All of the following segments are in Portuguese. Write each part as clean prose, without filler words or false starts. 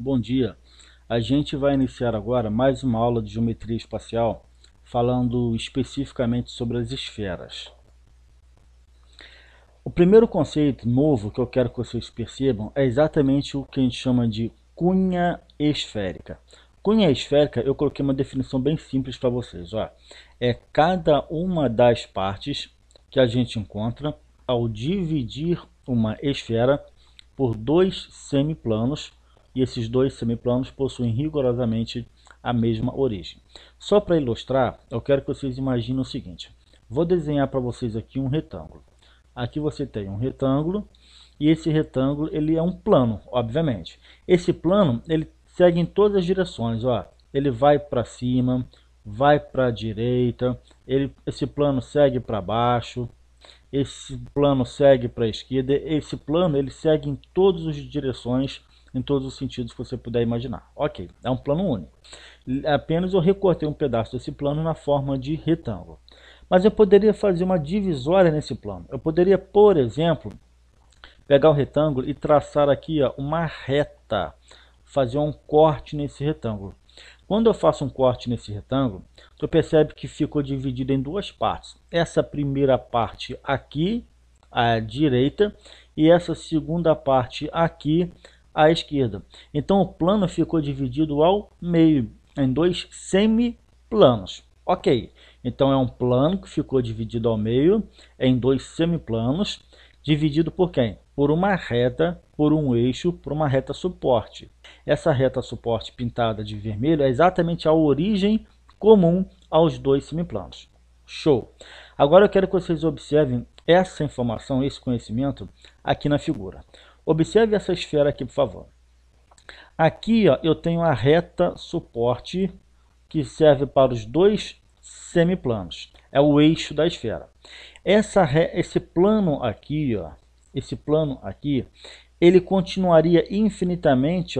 Bom dia. A gente vai iniciar agora mais uma aula de geometria espacial, falando especificamente sobre as esferas. O primeiro conceito novo que eu quero que vocês percebam é exatamente o que a gente chama de cunha esférica. Cunha esférica, eu coloquei uma definição bem simples para vocês. Ó. É cada uma das partes que a gente encontra ao dividir uma esfera por dois semiplanos, e esses dois semiplanos possuem rigorosamente a mesma origem. Só para ilustrar, eu quero que vocês imaginem o seguinte. Vou desenhar para vocês aqui um retângulo. Aqui você tem um retângulo, e esse retângulo ele é um plano, obviamente. Esse plano ele segue em todas as direções. Ó. Ele vai para cima, vai para a direita, esse plano segue para baixo, esse plano segue para a esquerda, esse plano ele segue em todas as direções, em todos os sentidos que você puder imaginar. Ok, é um plano único. Apenas eu recortei um pedaço desse plano na forma de retângulo. Mas eu poderia fazer uma divisória nesse plano. Eu poderia, por exemplo, pegar o retângulo e traçar aqui ó, uma reta, fazer um corte nesse retângulo. Quando eu faço um corte nesse retângulo, tu percebe que ficou dividido em duas partes. Essa primeira parte aqui, à direita, e essa segunda parte aqui, à esquerda. Então o plano ficou dividido ao meio, em dois semiplanos. Ok, então é um plano que ficou dividido ao meio, em dois semiplanos, dividido por quem? Por uma reta, por um eixo, por uma reta suporte. Essa reta suporte pintada de vermelho é exatamente a origem comum aos dois semiplanos. Show! Agora eu quero que vocês observem essa informação, esse conhecimento aqui na figura. Observe essa esfera aqui, por favor. Aqui ó, eu tenho a reta suporte que serve para os dois semiplanos. É o eixo da esfera. Esse plano aqui, ó, ele continuaria infinitamente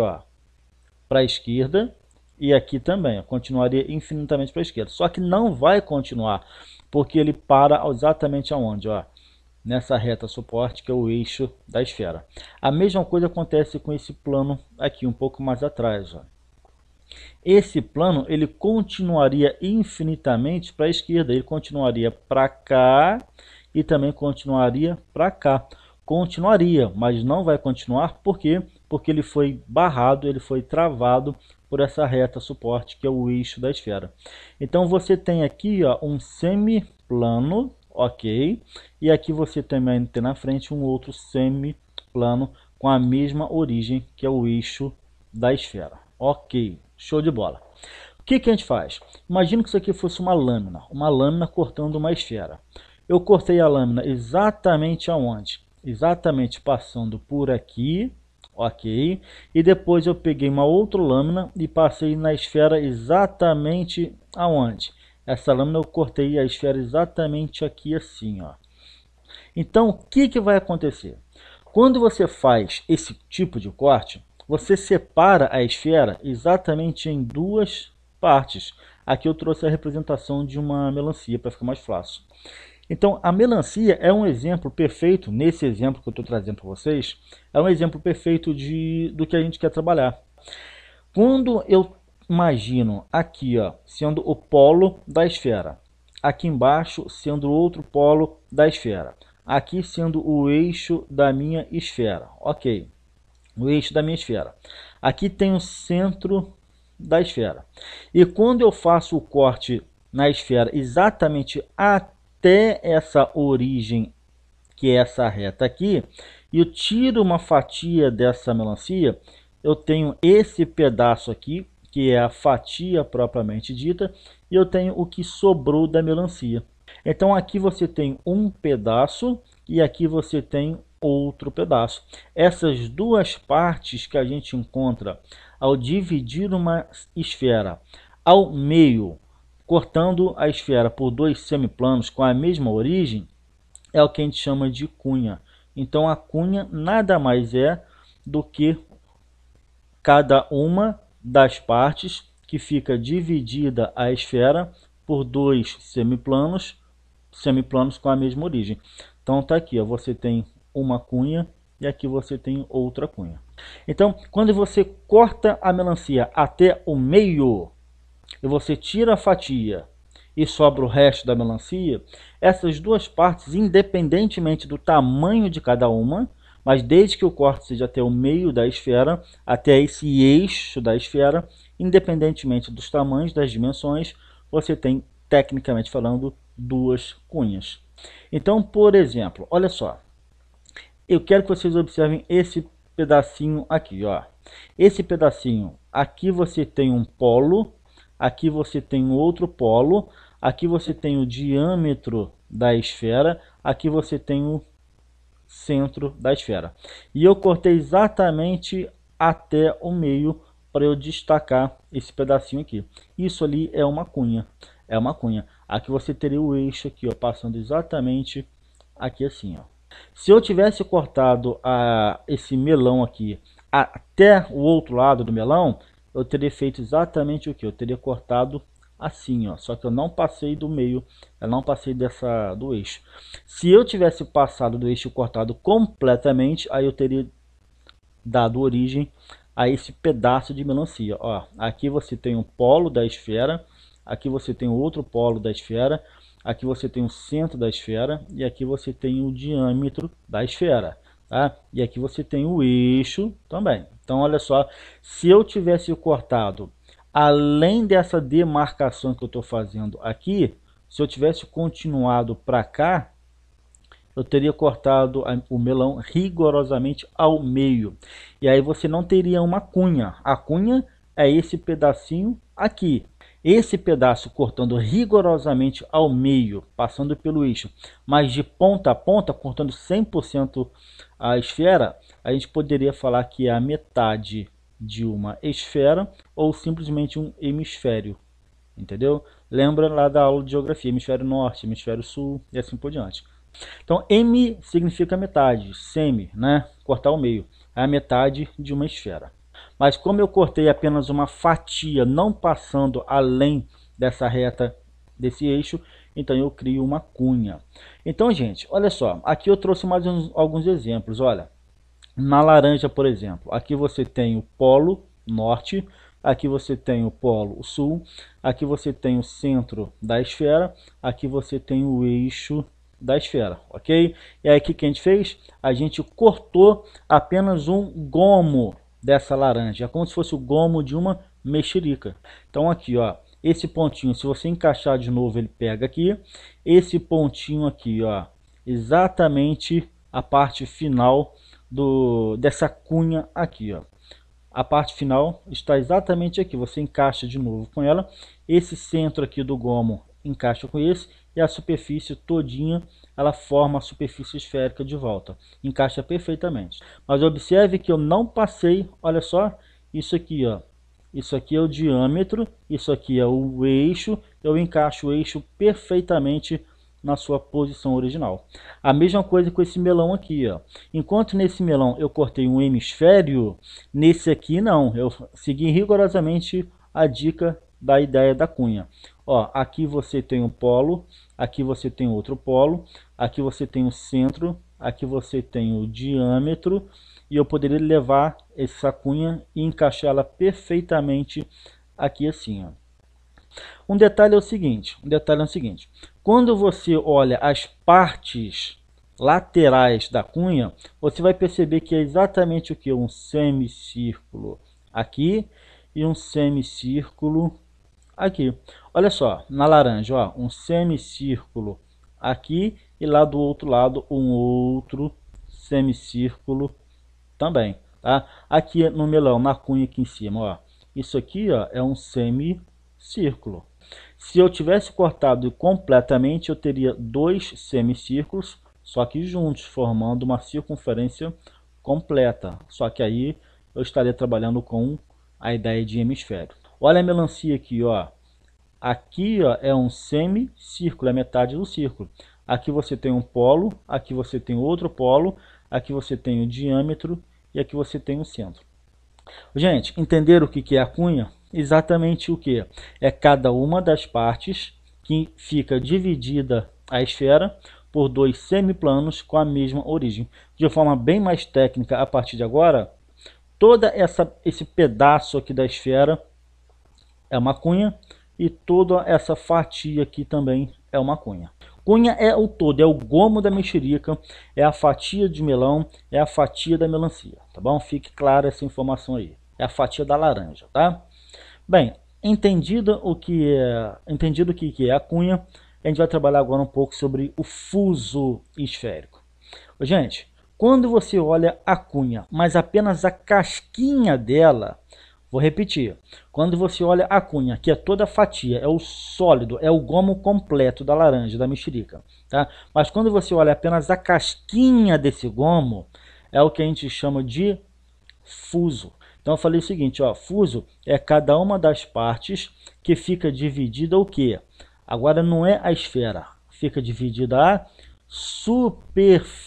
para a esquerda, e aqui também, ó, continuaria infinitamente para a esquerda. Só que não vai continuar, porque ele para exatamente aonde? Ó, nessa reta suporte, que é o eixo da esfera. A mesma coisa acontece com esse plano aqui, um pouco mais atrás. Ó. Esse plano ele continuaria infinitamente para a esquerda, ele continuaria para cá e também continuaria para cá. Continuaria, mas não vai continuar, por quê? Porque ele foi barrado, ele foi travado por essa reta suporte, que é o eixo da esfera. Então você tem aqui ó, um semiplano, ok? E aqui você também tem na frente um outro semiplano com a mesma origem, que é o eixo da esfera. Ok, show de bola. O que a gente faz? Imagina que isso aqui fosse uma lâmina cortando uma esfera. Eu cortei a lâmina exatamente aonde? Exatamente passando por aqui, ok? E depois eu peguei uma outra lâmina e passei na esfera exatamente aonde? Essa lâmina eu cortei a esfera exatamente aqui assim, ó. Então, o que vai acontecer? Quando você faz esse tipo de corte, você separa a esfera exatamente em duas partes. Aqui eu trouxe a representação de uma melancia para ficar mais fácil. Então, a melancia é um exemplo perfeito, nesse exemplo que eu estou trazendo para vocês, é um exemplo perfeito do que a gente quer trabalhar. Quando eu imagino aqui, ó, sendo o polo da esfera, aqui embaixo sendo o outro polo da esfera, aqui sendo o eixo da minha esfera, ok, o eixo da minha esfera. Aqui tem o centro da esfera. E quando eu faço o corte na esfera exatamente até essa origem, que é essa reta aqui, e eu tiro uma fatia dessa melancia, eu tenho esse pedaço aqui, que é a fatia propriamente dita, e eu tenho o que sobrou da melancia. Então aqui você tem um pedaço e aqui você tem outro pedaço. Essas duas partes que a gente encontra ao dividir uma esfera ao meio, cortando a esfera por dois semiplanos com a mesma origem, é o que a gente chama de cunha. Então a cunha nada mais é do que cada uma das partes que fica dividida a esfera por dois semiplanos com a mesma origem. Então tá aqui, ó, você tem uma cunha e aqui você tem outra cunha. Então, quando você corta a melancia até o meio, e você tira a fatia e sobra o resto da melancia, essas duas partes, independentemente do tamanho de cada uma, mas desde que o corte seja até o meio da esfera, até esse eixo da esfera, independentemente dos tamanhos, das dimensões, você tem, tecnicamente falando, duas cunhas. Então, por exemplo, olha só, eu quero que vocês observem esse pedacinho aqui, ó. Esse pedacinho, aqui você tem um polo, aqui você tem outro polo, aqui você tem o diâmetro da esfera, aqui você tem o centro da esfera. E eu cortei exatamente até o meio para eu destacar esse pedacinho aqui. Isso ali é uma cunha, é uma cunha. Aqui você teria o eixo aqui, ó, passando exatamente aqui assim, ó. Se eu tivesse cortado esse melão aqui até o outro lado do melão, eu teria feito exatamente o que? Eu teria cortado assim, ó. Só que eu não passei do meio, eu não passei do eixo. Se eu tivesse passado do eixo e cortado completamente, aí eu teria dado origem a esse pedaço de melancia. Ó, aqui você tem um polo da esfera, aqui você tem outro polo da esfera, aqui você tem o centro da esfera e aqui você tem o diâmetro da esfera, tá? E aqui você tem o eixo também. Então, olha só, se eu tivesse cortado além dessa demarcação que eu estou fazendo aqui, se eu tivesse continuado para cá, eu teria cortado o melão rigorosamente ao meio. E aí você não teria uma cunha. A cunha é esse pedacinho aqui. Esse pedaço cortando rigorosamente ao meio, passando pelo eixo, mas de ponta a ponta, cortando 100% a esfera, a gente poderia falar que é a metade de uma esfera ou simplesmente um hemisfério. Entendeu? Lembra lá da aula de geografia, hemisfério norte, hemisfério sul e assim por diante. Então, M significa metade, semi, né? Cortar o meio, é a metade de uma esfera. Mas como eu cortei apenas uma fatia, não passando além dessa reta, desse eixo, então eu crio uma cunha. Então, gente, olha só, aqui eu trouxe mais alguns exemplos, olha. Na laranja, por exemplo, aqui você tem o polo norte, aqui você tem o polo sul, aqui você tem o centro da esfera, aqui você tem o eixo da esfera, ok? E aí o que a gente fez? A gente cortou apenas um gomo dessa laranja, é como se fosse o gomo de uma mexerica. Então aqui, ó, esse pontinho, se você encaixar de novo, ele pega aqui. Esse pontinho aqui, ó, exatamente a parte final dessa cunha aqui, ó. A parte final está exatamente aqui, você encaixa de novo com ela. Esse centro aqui do gomo encaixa com esse e a superfície todinha ela forma a superfície esférica de volta, encaixa perfeitamente. Mas observe que eu não passei, olha só, isso aqui, ó, isso aqui é o diâmetro, isso aqui é o eixo, eu encaixo o eixo perfeitamente na sua posição original. A mesma coisa com esse melão aqui, ó. Enquanto nesse melão eu cortei um hemisfério, nesse aqui não, eu segui rigorosamente a dica da ideia da cunha. Ó, aqui você tem um polo, aqui você tem outro polo, aqui você tem o centro, aqui você tem o diâmetro, e eu poderia levar essa cunha e encaixá-la perfeitamente aqui assim, ó. Um detalhe é o seguinte, quando você olha as partes laterais da cunha, você vai perceber que é exatamente o que? Um semicírculo aqui e um semicírculo aqui. Olha só, na laranja, ó, um semicírculo aqui e lá do outro lado um outro semicírculo também, tá? Aqui no melão, na cunha aqui em cima, ó, isso aqui, ó, é um semicírculo. Se eu tivesse cortado completamente, eu teria dois semicírculos, só que juntos, formando uma circunferência completa. Só que aí eu estaria trabalhando com a ideia de hemisfério. Olha a melancia aqui, ó. Aqui, ó, é um semicírculo, é metade do círculo. Aqui você tem um polo, aqui você tem outro polo, aqui você tem o diâmetro e aqui você tem o centro. Gente, entenderam o que é a cunha? Exatamente o que? É cada uma das partes que fica dividida a esfera por dois semiplanos com a mesma origem. De forma bem mais técnica, a partir de agora, esse pedaço aqui da esfera é uma cunha e toda essa fatia aqui também é uma cunha. Cunha é o todo, é o gomo da mexerica, é a fatia de melão, é a fatia da melancia, tá bom? Fique clara essa informação aí. É a fatia da laranja, tá? Bem, entendido o que é a cunha, a gente vai trabalhar agora um pouco sobre o fuso esférico. Gente, quando você olha a cunha, mas apenas a casquinha dela, vou repetir, quando você olha a cunha, que é toda a fatia, é o sólido, é o gomo completo da laranja, da mexerica, tá? Mas quando você olha apenas a casquinha desse gomo, é o que a gente chama de fuso. Então eu falei o seguinte, ó, fuso é cada uma das partes que fica dividida o quê? Agora não é a esfera, fica dividida a superfície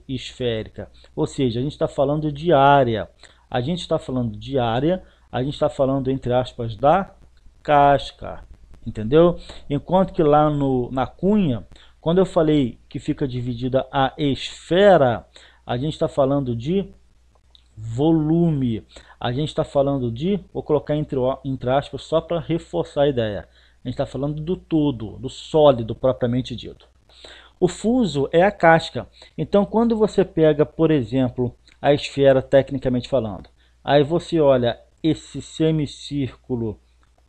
esférica, ou seja, a gente está falando de área. A gente está falando de área, a gente está falando, entre aspas, da casca, entendeu? Enquanto que lá na cunha, quando eu falei que fica dividida a esfera, a gente está falando de volume. A gente está falando de, vou colocar entre aspas só para reforçar a ideia, a gente está falando do todo, do sólido propriamente dito. O fuso é a casca. Então, quando você pega, por exemplo, a esfera, tecnicamente falando, aí você olha esse semicírculo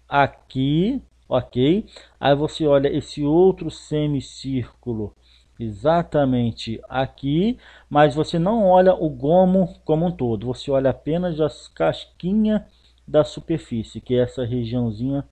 aqui, ok? Aí você olha esse outro semicírculo exatamente aqui, mas você não olha o gomo como um todo, você olha apenas as casquinhas da superfície, que é essa regiãozinha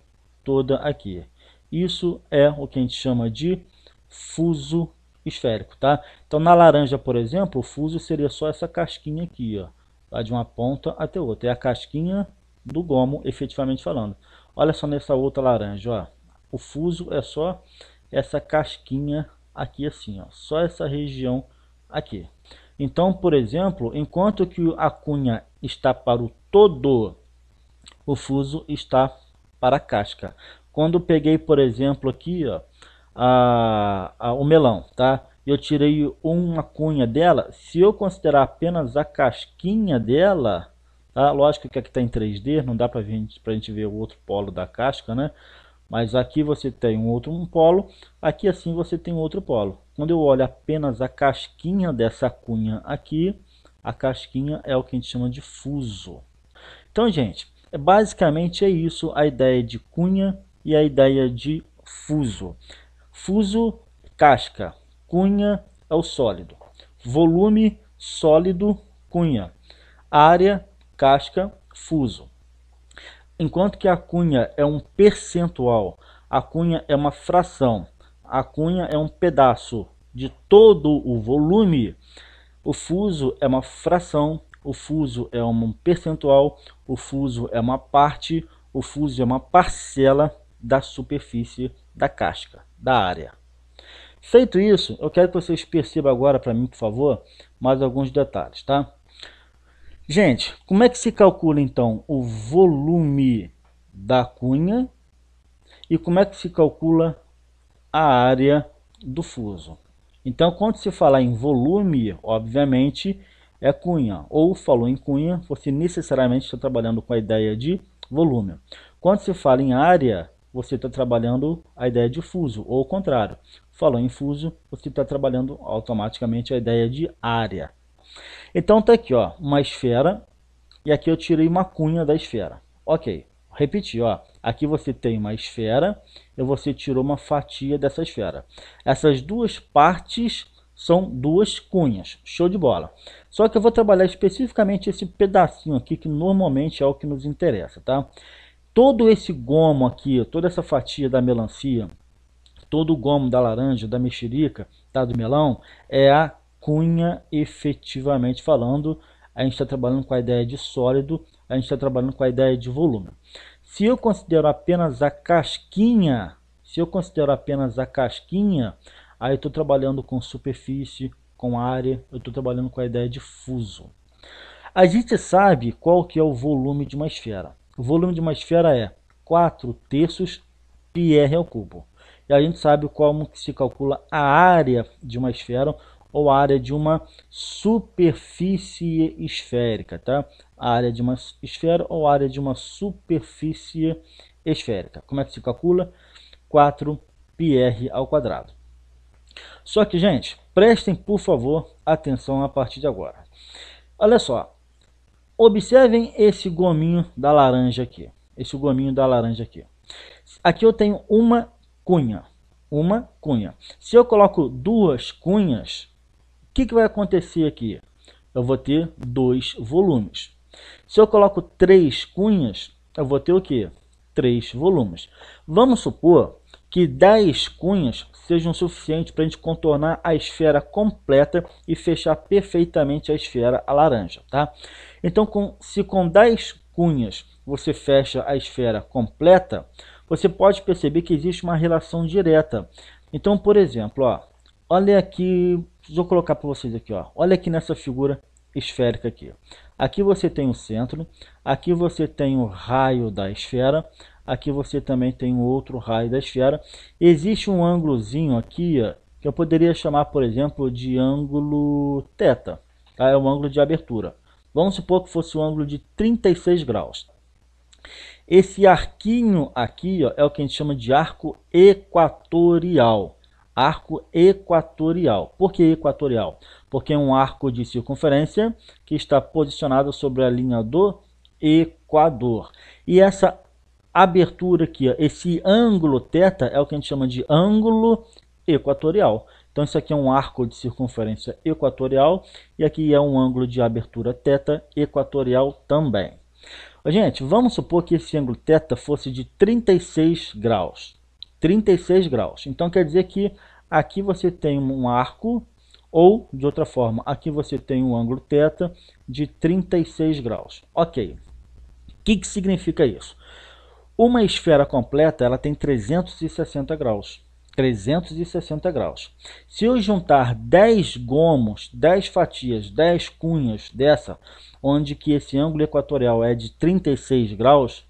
toda aqui. Isso é o que a gente chama de fuso esférico, tá? Então na laranja, por exemplo, o fuso seria só essa casquinha aqui, ó, tá? De uma ponta até outra, é a casquinha do gomo, efetivamente falando. Olha só nessa outra laranja, ó, o fuso é só essa casquinha aqui assim, ó, só essa região aqui. Então, por exemplo, enquanto que a cunha está para o todo, o fuso está para a casca. Quando eu peguei, por exemplo, aqui, ó, o melão, tá? Eu tirei uma cunha dela, se eu considerar apenas a casquinha dela, tá? Lógico que aqui está em 3D, não dá para a gente ver o outro polo da casca, né? Mas aqui você tem um polo, aqui assim você tem outro polo. Quando eu olho apenas a casquinha dessa cunha aqui, a casquinha é o que a gente chama de fuso. Então, gente, basicamente é isso a ideia de cunha e a ideia de fuso. Fuso, casca. Cunha é o sólido. Volume, sólido, cunha. Área, casca, fuso. Enquanto que a cunha é um percentual, a cunha é uma fração, a cunha é um pedaço de todo o volume, o fuso é uma fração, o fuso é um percentual, o fuso é uma parte, o fuso é uma parcela da superfície da casca, da área. Feito isso, eu quero que vocês percebam agora para mim, por favor, mais alguns detalhes, tá? Gente, como é que se calcula então o volume da cunha e como é que se calcula a área do fuso? Então, quando se falar em volume, obviamente é cunha, ou falou em cunha, você necessariamente está trabalhando com a ideia de volume. Quando se fala em área, você está trabalhando a ideia de fuso, ou o contrário. Falou em fuso, você está trabalhando automaticamente a ideia de área. Então tá aqui, ó, uma esfera, e aqui eu tirei uma cunha da esfera. Ok, repetir, ó, aqui você tem uma esfera, e você tirou uma fatia dessa esfera. Essas duas partes são duas cunhas, show de bola. Só que eu vou trabalhar especificamente esse pedacinho aqui, que normalmente é o que nos interessa, tá? Todo esse gomo aqui, toda essa fatia da melancia, todo o gomo da laranja, da mexerica, tá, do melão, é a cunha efetivamente falando. A gente está trabalhando com a ideia de sólido, a gente está trabalhando com a ideia de volume. Se eu considero apenas a casquinha, aí eu estou trabalhando com superfície, com área, eu estou trabalhando com a ideia de fuso. A gente sabe qual que é o volume de uma esfera. O volume de uma esfera é 4/3 πr². e a gente sabe como que se calcula a área de uma esfera ou a área de uma superfície esférica, tá? A área de uma esfera ou a área de uma superfície esférica. Como é que se calcula? 4πr ao quadrado. Só que, gente, prestem, por favor, atenção a partir de agora. Olha só, observem esse gominho da laranja aqui. Esse gominho da laranja aqui. Aqui eu tenho uma cunha. Uma cunha. Se eu coloco duas cunhas, o que vai acontecer aqui? Eu vou ter dois volumes. Se eu coloco três cunhas, eu vou ter o quê? Três volumes. Vamos supor que 10 cunhas sejam suficientes para a gente contornar a esfera completa e fechar perfeitamente a esfera a laranja, tá? Então, se com 10 cunhas você fecha a esfera completa, você pode perceber que existe uma relação direta. Então, por exemplo, ó, olha aqui, vou colocar para vocês aqui, ó, olha aqui nessa figura esférica aqui. Aqui você tem o centro, aqui você tem o raio da esfera, aqui você também tem um outro raio da esfera. Existe um ângulozinho aqui, ó, que eu poderia chamar, por exemplo, de ângulo θ. Tá? É o ângulo de abertura. Vamos supor que fosse um ângulo de 36 graus. Esse arquinho aqui, ó, é o que a gente chama de arco equatorial. Arco equatorial. Por que equatorial? Porque é um arco de circunferência que está posicionado sobre a linha do Equador. E essa abertura aqui, ó, esse ângulo θ é o que a gente chama de ângulo equatorial. Então isso aqui é um arco de circunferência equatorial e aqui é um ângulo de abertura θ equatorial também. Gente, vamos supor que esse ângulo θ fosse de 36 graus. 36 graus. Então quer dizer que aqui você tem um arco, ou de outra forma, aqui você tem um ângulo θ de 36 graus. Ok. O que significa isso? Uma esfera completa ela tem 360 graus. 360 graus. Se eu juntar 10 gomos, 10 fatias, 10 cunhas dessa, onde que esse ângulo equatorial é de 36 graus,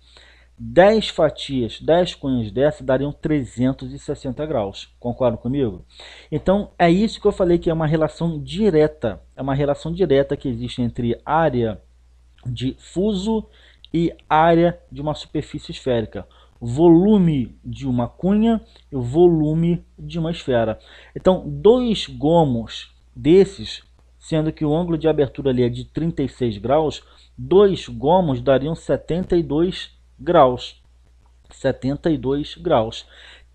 10 fatias, 10 cunhas dessa dariam 360 graus. Concordam comigo? Então, é isso que eu falei que é uma relação direta. É uma relação direta que existe entre área de fuso e área de uma superfície esférica. Volume de uma cunha e o volume de uma esfera. Então, dois gomos desses, sendo que o ângulo de abertura ali é de 36 graus, dois gomos dariam 72 graus. 72 graus.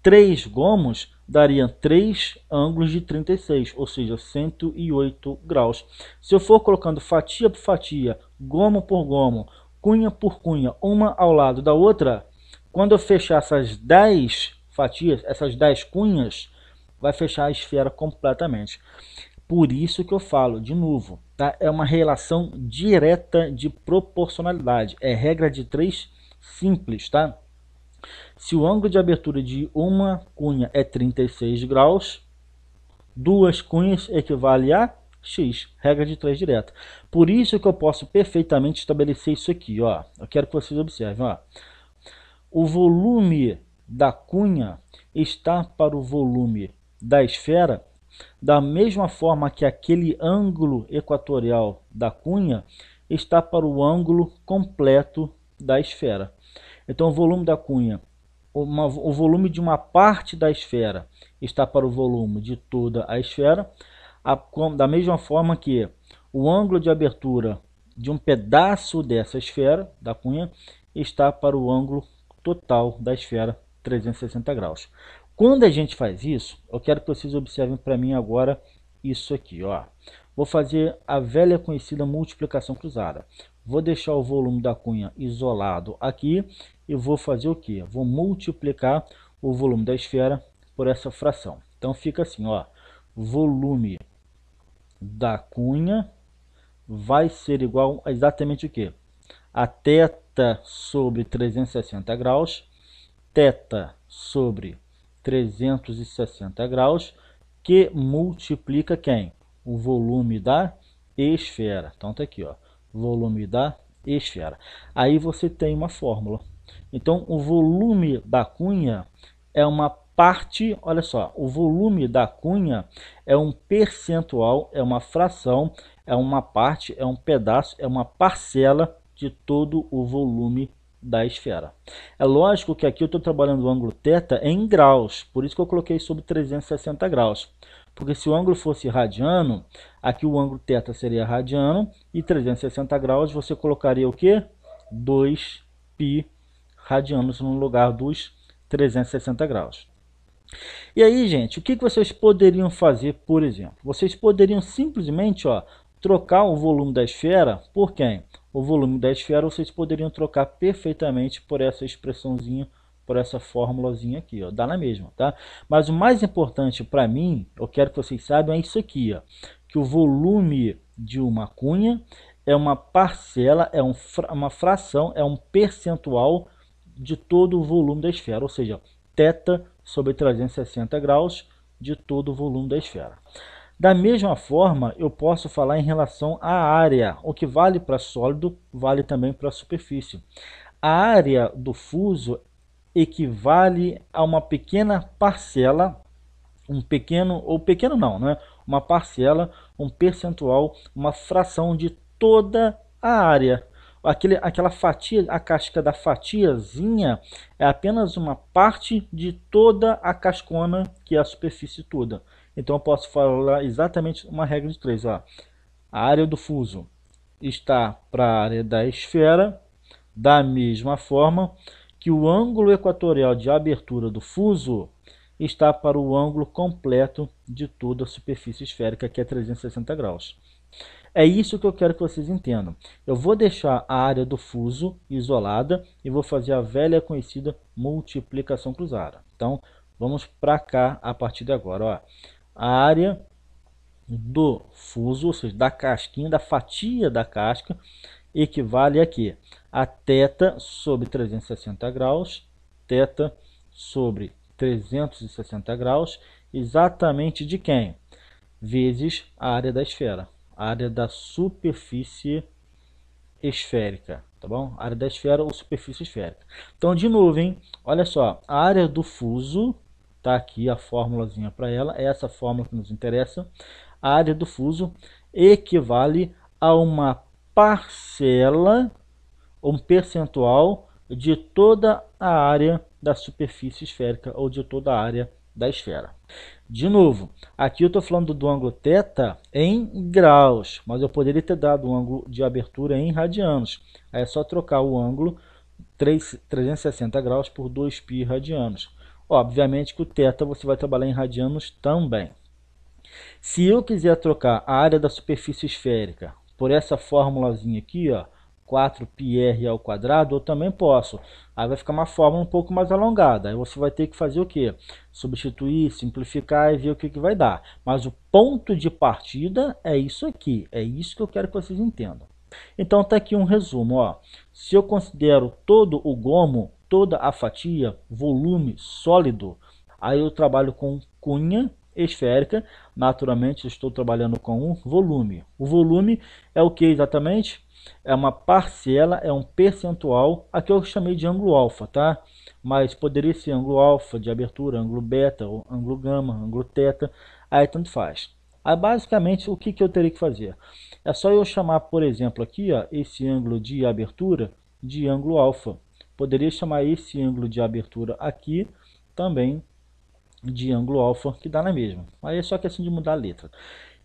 3 gomos dariam 3 ângulos de 36, ou seja, 108 graus. Se eu for colocando fatia por fatia, gomo por gomo, cunha por cunha, uma ao lado da outra, quando eu fechar essas 10 fatias, essas 10 cunhas, vai fechar a esfera completamente. Por isso que eu falo, de novo, tá? É uma relação direta de proporcionalidade. É regra de 3 simples, tá? Se o ângulo de abertura de uma cunha é 36 graus, duas cunhas equivale a x, regra de 3 direta. Por isso que eu posso perfeitamente estabelecer isso aqui, ó. Eu quero que vocês observem, ó. O volume da cunha está para o volume da esfera, da mesma forma que aquele ângulo equatorial da cunha está para o ângulo completo da esfera. Então, o volume da cunha, o volume de uma parte da esfera está para o volume de toda a esfera, da mesma forma que o ângulo de abertura de um pedaço dessa esfera, da cunha, está para o ângulo total da esfera, 360 graus. Quando a gente faz isso, eu quero que vocês observem para mim agora isso aqui, ó. Vou fazer a velha conhecida multiplicação cruzada. Vou deixar o volume da cunha isolado aqui e vou fazer o que? Vou multiplicar o volume da esfera por essa fração. Então fica assim, ó. Volume da cunha vai ser igual a exatamente o que? A θ sobre 360 graus, θ sobre 360 graus, que multiplica quem? O volume da esfera. Então tá aqui, ó, volume da esfera. Aí você tem uma fórmula. Então o volume da cunha é uma parte, olha só, o volume da cunha é um percentual, é uma fração, é uma parte, é um pedaço, é uma parcela de todo o volume da esfera. É lógico que aqui eu estou trabalhando o ângulo θ em graus, por isso que eu coloquei sobre 360 graus. Porque se o ângulo fosse radiano, aqui o ângulo θ seria radiano, e 360 graus você colocaria o quê? 2π radianos no lugar dos 360 graus. E aí, gente, o que vocês poderiam fazer, por exemplo? Vocês poderiam simplesmente trocar o volume da esfera por quem? O volume da esfera vocês poderiam trocar perfeitamente por essa expressãozinha, por essa formulazinha aqui, dá na mesma, tá? Mas o mais importante para mim, eu quero que vocês saibam, é isso aqui, que o volume de uma cunha é uma parcela, é uma fração, é um percentual de todo o volume da esfera, ou seja, θ sobre 360 graus de todo o volume da esfera. Da mesma forma, eu posso falar em relação à área. O que vale para sólido, vale também para a superfície. A área do fuso equivale a uma pequena parcela, uma parcela, um percentual, uma fração de toda a área. Aquela fatia, a casca da fatiazinha é apenas uma parte de toda a cascona, que é a superfície toda. Então eu posso falar exatamente uma regra de 3. A área do fuso está para a área da esfera, da mesma forma que o ângulo equatorial de abertura do fuso está para o ângulo completo de toda a superfície esférica, que é 360 graus. É isso que eu quero que vocês entendam. Eu vou deixar a área do fuso isolada e vou fazer a velha conhecida multiplicação cruzada. Então, vamos para cá a partir de agora. A área do fuso, ou seja, da casquinha, da fatia da casca, equivale a quê? A θ sobre 360 graus, θ sobre 360 graus, exatamente de quem? Vezes a área da esfera. A área da superfície esférica, tá bom? A área da esfera ou superfície esférica. Então, de novo, hein? Olha só, a área do fuso, tá aqui a formulazinha para ela, é essa fórmula que nos interessa. A área do fuso equivale a uma parcela, um percentual de toda a área da superfície esférica ou de toda a área da esfera. De novo, aqui eu estou falando do ângulo θ em graus, mas eu poderia ter dado o ângulo de abertura em radianos. Aí é só trocar o ângulo 360 graus por 2π radianos. Obviamente que o θ você vai trabalhar em radianos também. Se eu quiser trocar a área da superfície esférica por essa formulazinha aqui, 4πr ao quadrado, eu também posso. Aí vai ficar uma fórmula um pouco mais alongada. Aí você vai ter que fazer o quê? Substituir, simplificar e ver o que vai dar. Mas o ponto de partida é isso aqui. É isso que eu quero que vocês entendam. Então está aqui um resumo. Se eu considero todo o gomo, toda a fatia, volume sólido, aí eu trabalho com cunha esférica. Naturalmente estou trabalhando com um volume. O volume é o que exatamente? É uma parcela, é um percentual. Aqui eu chamei de ângulo alfa, tá? Mas poderia ser ângulo alfa de abertura, ângulo beta, ou ângulo gama, ângulo θ, aí tanto faz. Aí basicamente o que eu teria que fazer? É só eu chamar, por exemplo, aqui esse ângulo de abertura de ângulo alfa. Poderia chamar esse ângulo de abertura aqui também de ângulo alfa, que dá na mesma. Aí é só questão de mudar a letra.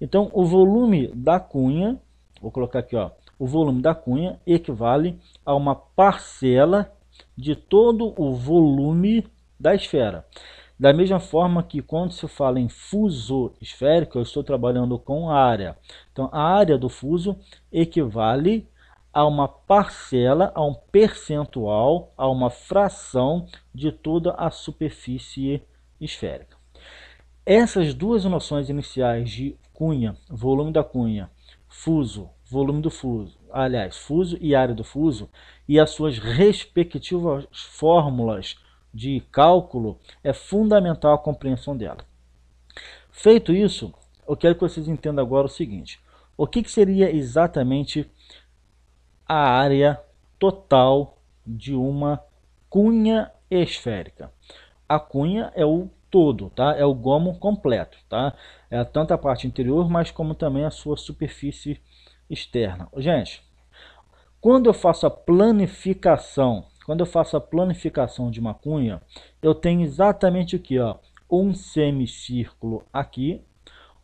Então o volume da cunha, vou colocar aqui, o volume da cunha equivale a uma parcela de todo o volume da esfera. Da mesma forma que quando se fala em fuso esférico, eu estou trabalhando com área. Então, a área do fuso equivale a uma parcela, a um percentual, a uma fração de toda a superfície esférica. Essas duas noções iniciais de cunha, volume da cunha, fuso, volume do fuso, aliás, fuso e área do fuso, e as suas respectivas fórmulas de cálculo, é fundamental a compreensão dela. Feito isso, eu quero que vocês entendam agora o seguinte: o que seria exatamente a área total de uma cunha esférica? A cunha é o todo, tá? É o gomo completo, tá? É tanto a parte interior, mas como também a sua superfície externa. Gente, quando eu faço a planificação de uma cunha, eu tenho exatamente aqui, ó, um semicírculo aqui,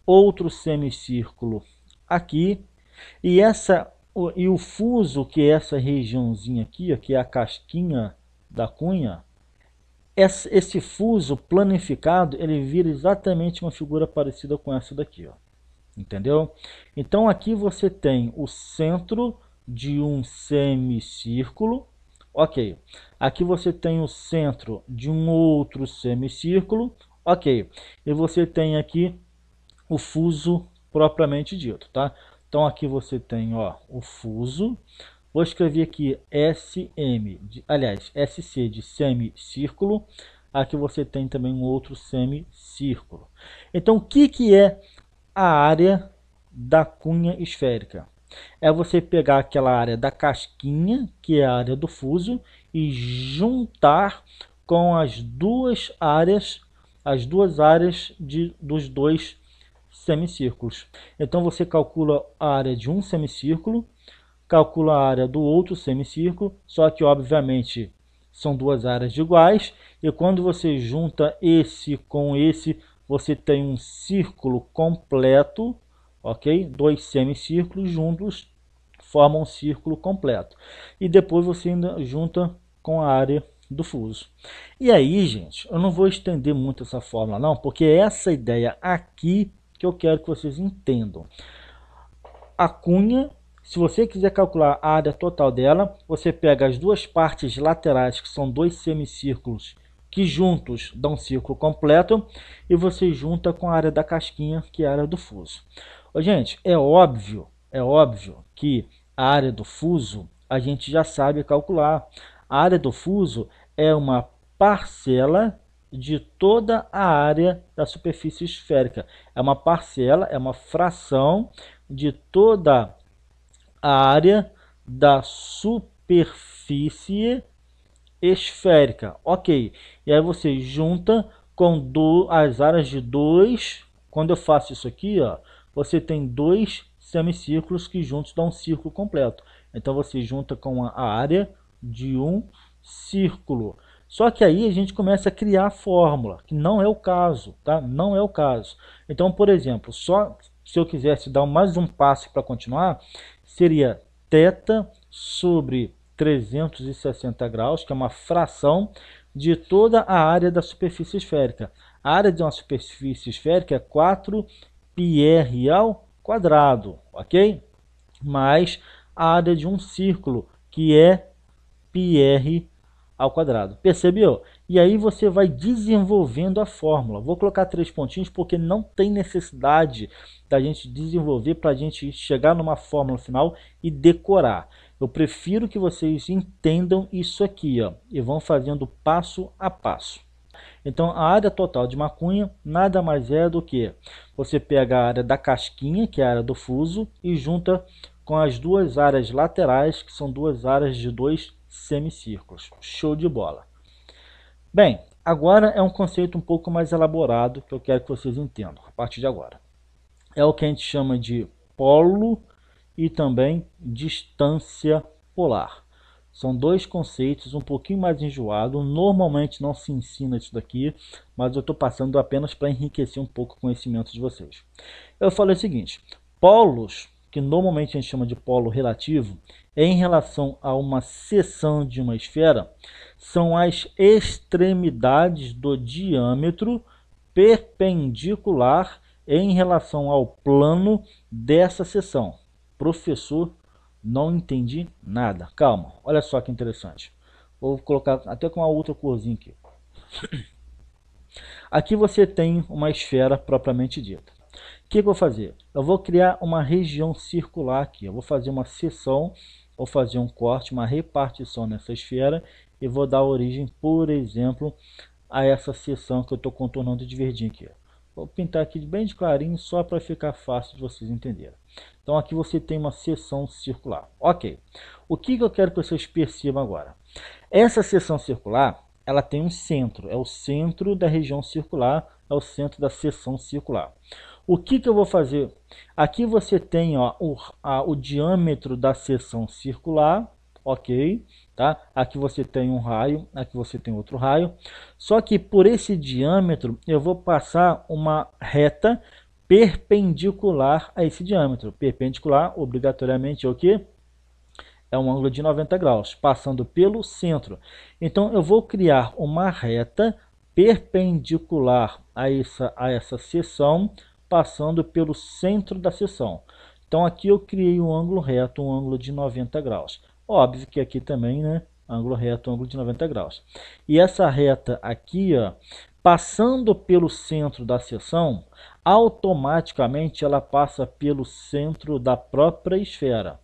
outro semicírculo aqui, e o fuso, que é essa regiãozinha aqui, ó, que é a casquinha da cunha, esse fuso planificado, ele vira exatamente uma figura parecida com essa daqui, ó. Entendeu? Então aqui você tem o centro de um semicírculo, ok. Aqui você tem o centro de um outro semicírculo, ok. E você tem aqui o fuso propriamente dito, tá? Então aqui você tem, ó, o fuso. Vou escrever aqui SM, aliás, SC de semicírculo. Aqui você tem também um outro semicírculo. Então o que é a área da cunha esférica? É você pegar aquela área da casquinha, que é a área do fuso, e juntar com as duas áreas dos dois semicírculos. Então você calcula a área de um semicírculo, calcula a área do outro semicírculo, só que obviamente são duas áreas iguais, e quando você junta esse com esse, você tem um círculo completo, ok? Dois semicírculos juntos formam um círculo completo. E depois você ainda junta com a área do fuso. E aí, gente, eu não vou estender muito essa fórmula não, porque é essa ideia aqui que eu quero que vocês entendam. A cunha, se você quiser calcular a área total dela, você pega as duas partes laterais, que são dois semicírculos, que juntos dão um círculo completo, e você junta com a área da casquinha, que é a área do fuso. Gente, é óbvio que a área do fuso a gente já sabe calcular. A área do fuso é uma parcela de toda a área da superfície esférica. É uma parcela, é uma fração de toda a área da superfície esférica. Ok. E aí você junta com as áreas de dois. Quando eu faço isso aqui, ó, você tem dois semicírculos que juntos dão um círculo completo. Então você junta com a área de um círculo. Só que aí a gente começa a criar a fórmula, que não é o caso, tá? Não é o caso. Então, por exemplo, só se eu quisesse dar mais um passo para continuar, seria θ sobre 360 graus, que é uma fração de toda a área da superfície esférica. A área de uma superfície esférica é 4πr ao quadrado, ok? Mais a área de um círculo, que é πr ao quadrado. Percebeu? E aí você vai desenvolvendo a fórmula. Vou colocar 3 pontinhos porque não tem necessidade da gente desenvolver para a gente chegar numa fórmula final e decorar. Eu prefiro que vocês entendam isso aqui, ó, e vão fazendo passo a passo. Então a área total de uma cunha nada mais é do que você pega a área da casquinha, que é a área do fuso, e junta com as duas áreas laterais, que são duas áreas de dois semicírculos. Show de bola. Bem, agora é um conceito um pouco mais elaborado que eu quero que vocês entendam a partir de agora. É o que a gente chama de polo e também distância polar. São dois conceitos um pouquinho mais enjoados. Normalmente não se ensina isso daqui, mas eu estou passando apenas para enriquecer um pouco o conhecimento de vocês. Eu falei o seguinte: polos, que normalmente a gente chama de polo relativo, em relação a uma seção de uma esfera, são as extremidades do diâmetro perpendicular em relação ao plano dessa seção. Professor, não entendi nada. Calma, olha só que interessante. Vou colocar até com uma outra corzinha aqui. Aqui você tem uma esfera propriamente dita. O que eu vou fazer? Eu vou criar uma região circular aqui. Eu vou fazer uma seção, vou fazer um corte, uma repartição nessa esfera e vou dar origem, por exemplo, a essa seção que eu estou contornando de verdinho aqui. Vou pintar aqui bem de clarinho só para ficar fácil de vocês entenderem. Então aqui você tem uma seção circular. Ok. O que eu quero que vocês percebam agora? Essa seção circular, ela tem um centro, é o centro da região circular, é o centro da seção circular. O que eu vou fazer? Aqui você tem ó, o diâmetro da seção circular, ok? Tá? Aqui você tem um raio, aqui você tem outro raio. Só que por esse diâmetro eu vou passar uma reta perpendicular a esse diâmetro. Perpendicular, obrigatoriamente, é o quê? É um ângulo de 90 graus, passando pelo centro. Então, eu vou criar uma reta perpendicular a essa seção, passando pelo centro da seção. Então, aqui eu criei um ângulo reto, um ângulo de 90 graus. Óbvio que aqui também, né? Ângulo reto, ângulo de 90 graus. E essa reta aqui, ó, passando pelo centro da seção, automaticamente ela passa pelo centro da própria esfera.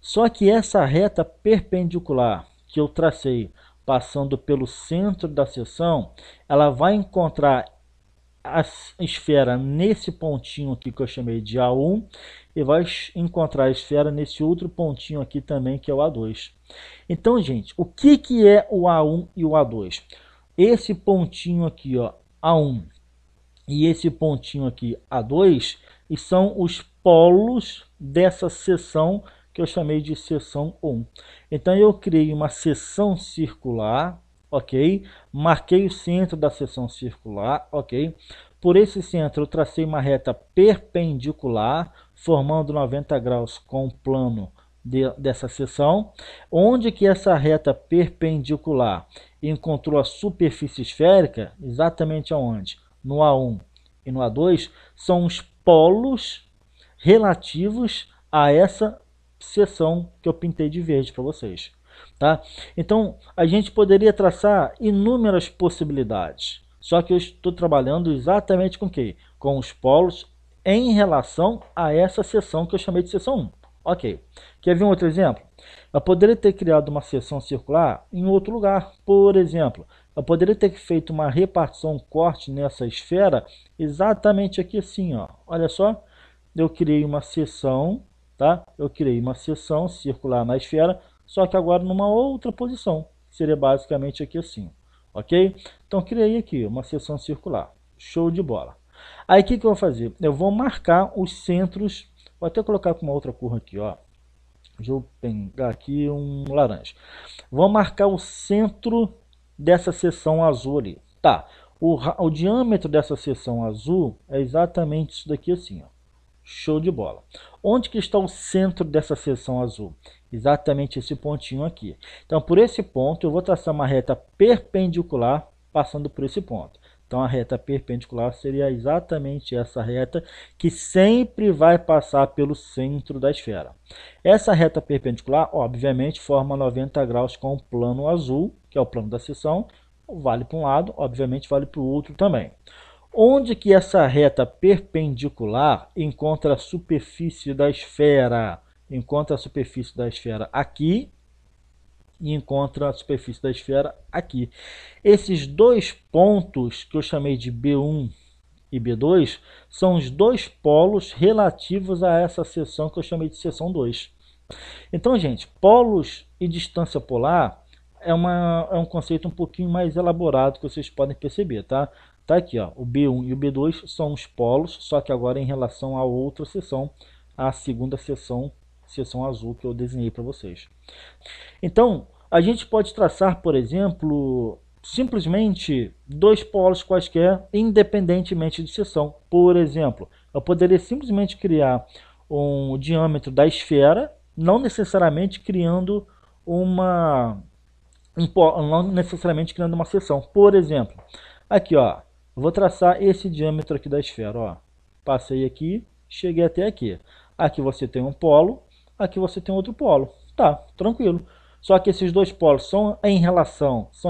Só que essa reta perpendicular que eu tracei, passando pelo centro da seção, ela vai encontrar a esfera nesse pontinho aqui que eu chamei de A1 e vai encontrar a esfera nesse outro pontinho aqui também que é o A2. Então, gente, o que é o A1 e o A2? Esse pontinho aqui, ó, A1 e esse pontinho aqui A2 e são os polos dessa seção que eu chamei de seção 1. Então eu criei uma seção circular, ok? Marquei o centro da seção circular, ok? Por esse centro eu tracei uma reta perpendicular, formando 90 graus com o plano dessa seção. Onde que essa reta perpendicular encontrou a superfície esférica? Exatamente aonde? No A1 e no A2, são os polos relativos a essa seção que eu pintei de verde para vocês. Tá? Então, a gente poderia traçar inúmeras possibilidades. Só que eu estou trabalhando exatamente com o quê? Com os polos em relação a essa seção que eu chamei de seção 1. Ok. Quer ver um outro exemplo? Eu poderia ter criado uma seção circular em outro lugar. Por exemplo, eu poderia ter feito uma repartição, um corte nessa esfera exatamente aqui assim, ó. Olha só, eu criei uma seção, tá? Eu criei uma seção circular na esfera, só que agora numa outra posição. Seria basicamente aqui assim, ok? Então, criei aqui uma seção circular. Show de bola. Aí, o que eu vou fazer? Eu vou marcar os centros. Vou até colocar com uma outra cor aqui, ó. Deixa eu pegar aqui um laranja. Vou marcar o centro dessa seção azul ali. Tá, o diâmetro dessa seção azul é exatamente isso daqui assim, ó. Show de bola. Onde que está o centro dessa seção azul? Exatamente esse pontinho aqui. Então, por esse ponto, eu vou traçar uma reta perpendicular passando por esse ponto. Então, a reta perpendicular seria exatamente essa reta que sempre vai passar pelo centro da esfera. Essa reta perpendicular, obviamente, forma 90 graus com o plano azul, que é o plano da seção. Vale para um lado, obviamente vale para o outro também. Onde que essa reta perpendicular encontra a superfície da esfera? Encontra a superfície da esfera aqui e encontra a superfície da esfera aqui. Esses dois pontos que eu chamei de B1 e B2 são os dois polos relativos a essa seção que eu chamei de seção 2. Então, gente, polos e distância polar é um conceito um pouquinho mais elaborado que vocês podem perceber, tá? Tá aqui, ó, o B1 e o B2 são os polos, só que agora em relação a outra seção, a segunda seção, seção azul que eu desenhei para vocês. Então, a gente pode traçar, por exemplo, simplesmente dois polos quaisquer, independentemente de seção. Por exemplo, eu poderia simplesmente criar um diâmetro da esfera, não necessariamente criando uma seção. Por exemplo, aqui, ó, vou traçar esse diâmetro aqui da esfera, ó. Passei aqui, cheguei até aqui. Aqui você tem um polo, aqui você tem outro polo. Tá, tranquilo. Só que esses dois polos são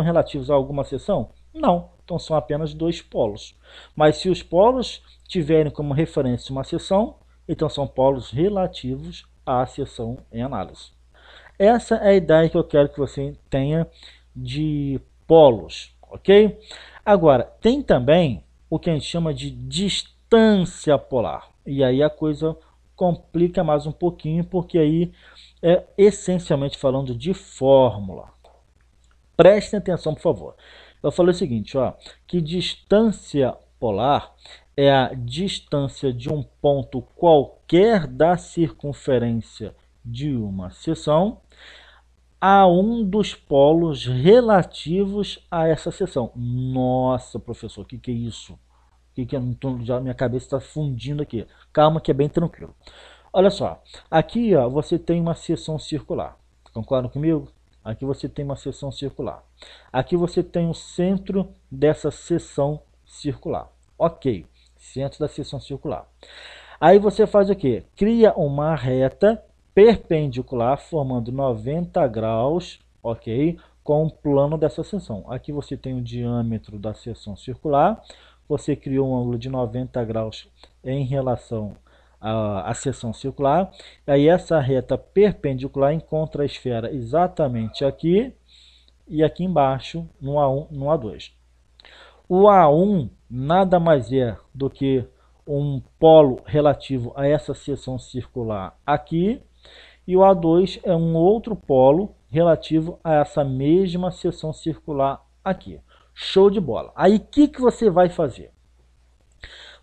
relativos a alguma seção? Não, então são apenas dois polos. Mas se os polos tiverem como referência uma seção, então são polos relativos à seção em análise. Essa é a ideia que eu quero que você tenha de polos, ok? Agora, tem também o que a gente chama de distância polar. E aí a coisa complica mais um pouquinho, porque aí é essencialmente falando de fórmula. Prestem atenção, por favor. Eu falei o seguinte, ó, que distância polar é a distância de um ponto qualquer da circunferência de uma seção a um dos polos relativos a essa seção. Nossa, professor, o que é isso? Já minha cabeça está fundindo aqui. Calma que é bem tranquilo. Olha só, aqui ó, você tem uma seção circular. Concordam comigo? Aqui você tem uma seção circular. Aqui você tem o centro dessa seção circular. Ok, centro da seção circular. Aí você faz o quê? Cria uma reta perpendicular formando 90 graus, ok? Com o plano dessa seção. Aqui você tem o diâmetro da seção circular. Você criou um ângulo de 90 graus em relação à seção circular. Aí essa reta perpendicular encontra a esfera exatamente aqui e aqui embaixo no A1, no A2. O A1 nada mais é do que um polo relativo a essa seção circular aqui, e o A2 é um outro polo relativo a essa mesma seção circular aqui. Show de bola. Aí o que você vai fazer?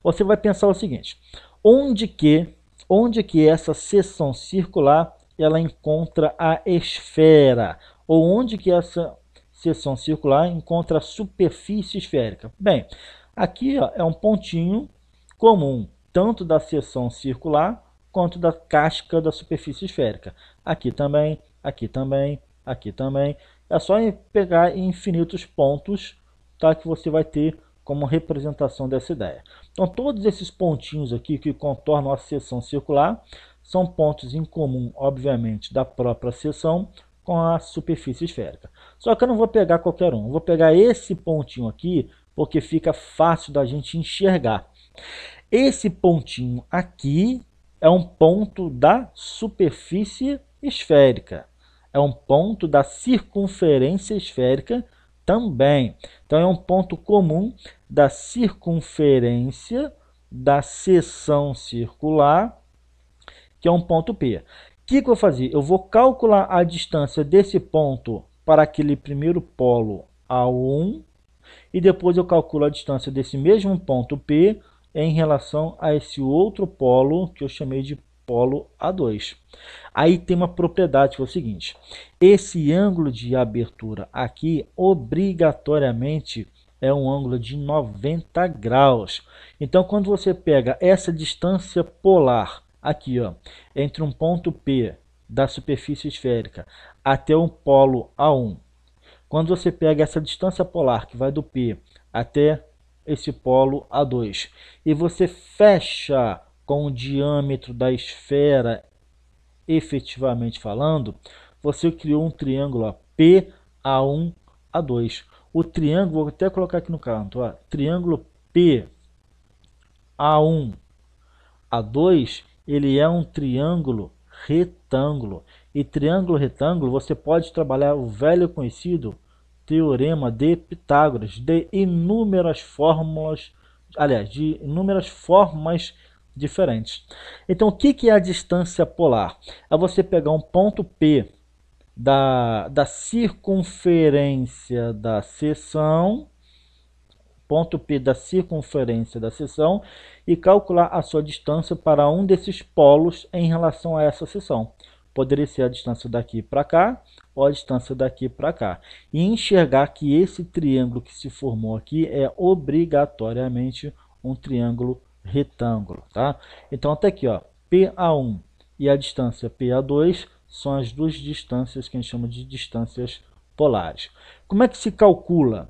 Você vai pensar o seguinte, onde que essa seção circular ela encontra a esfera? Ou onde que essa seção circular encontra a superfície esférica? Bem, aqui ó, é um pontinho comum, tanto da seção circular quanto da casca da superfície esférica. Aqui também, aqui também, aqui também. É só pegar infinitos pontos, tá, que você vai ter como representação dessa ideia. Então, todos esses pontinhos aqui que contornam a seção circular são pontos em comum, obviamente, da própria seção com a superfície esférica. Só que eu não vou pegar qualquer um, eu vou pegar esse pontinho aqui, porque fica fácil da gente enxergar. Esse pontinho aqui é um ponto da superfície esférica, é um ponto da circunferência esférica também. Então é um ponto comum da circunferência da seção circular, que é um ponto P. O que eu vou fazer? Eu vou calcular a distância desse ponto para aquele primeiro polo A1 e depois eu calculo a distância desse mesmo ponto P em relação a esse outro polo que eu chamei de polo A2. Aí tem uma propriedade que é o seguinte, esse ângulo de abertura aqui obrigatoriamente é um ângulo de 90 graus. Então quando você pega essa distância polar aqui, ó, entre um ponto P da superfície esférica até o polo A1, quando você pega essa distância polar que vai do P até esse polo A2 e você fecha com o diâmetro da esfera efetivamente falando, você criou um triângulo ó, PA1, A2. O triângulo, vou até colocar aqui no canto, ó, triângulo PA1, A2, ele é um triângulo retângulo. E triângulo retângulo, você pode trabalhar o velho conhecido teorema de Pitágoras, de inúmeras fórmulas, aliás, de inúmeras formas diferentes. Então, o que é a distância polar? É você pegar um ponto P da circunferência da seção, ponto P da circunferência da seção, e calcular a sua distância para um desses polos em relação a essa seção. Poderia ser a distância daqui para cá, ou a distância daqui para cá. E enxergar que esse triângulo que se formou aqui é obrigatoriamente um triângulo retângulo, tá? Então até aqui, ó, PA1 e a distância PA2 são as duas distâncias que a gente chama de distâncias polares. Como é que se calcula?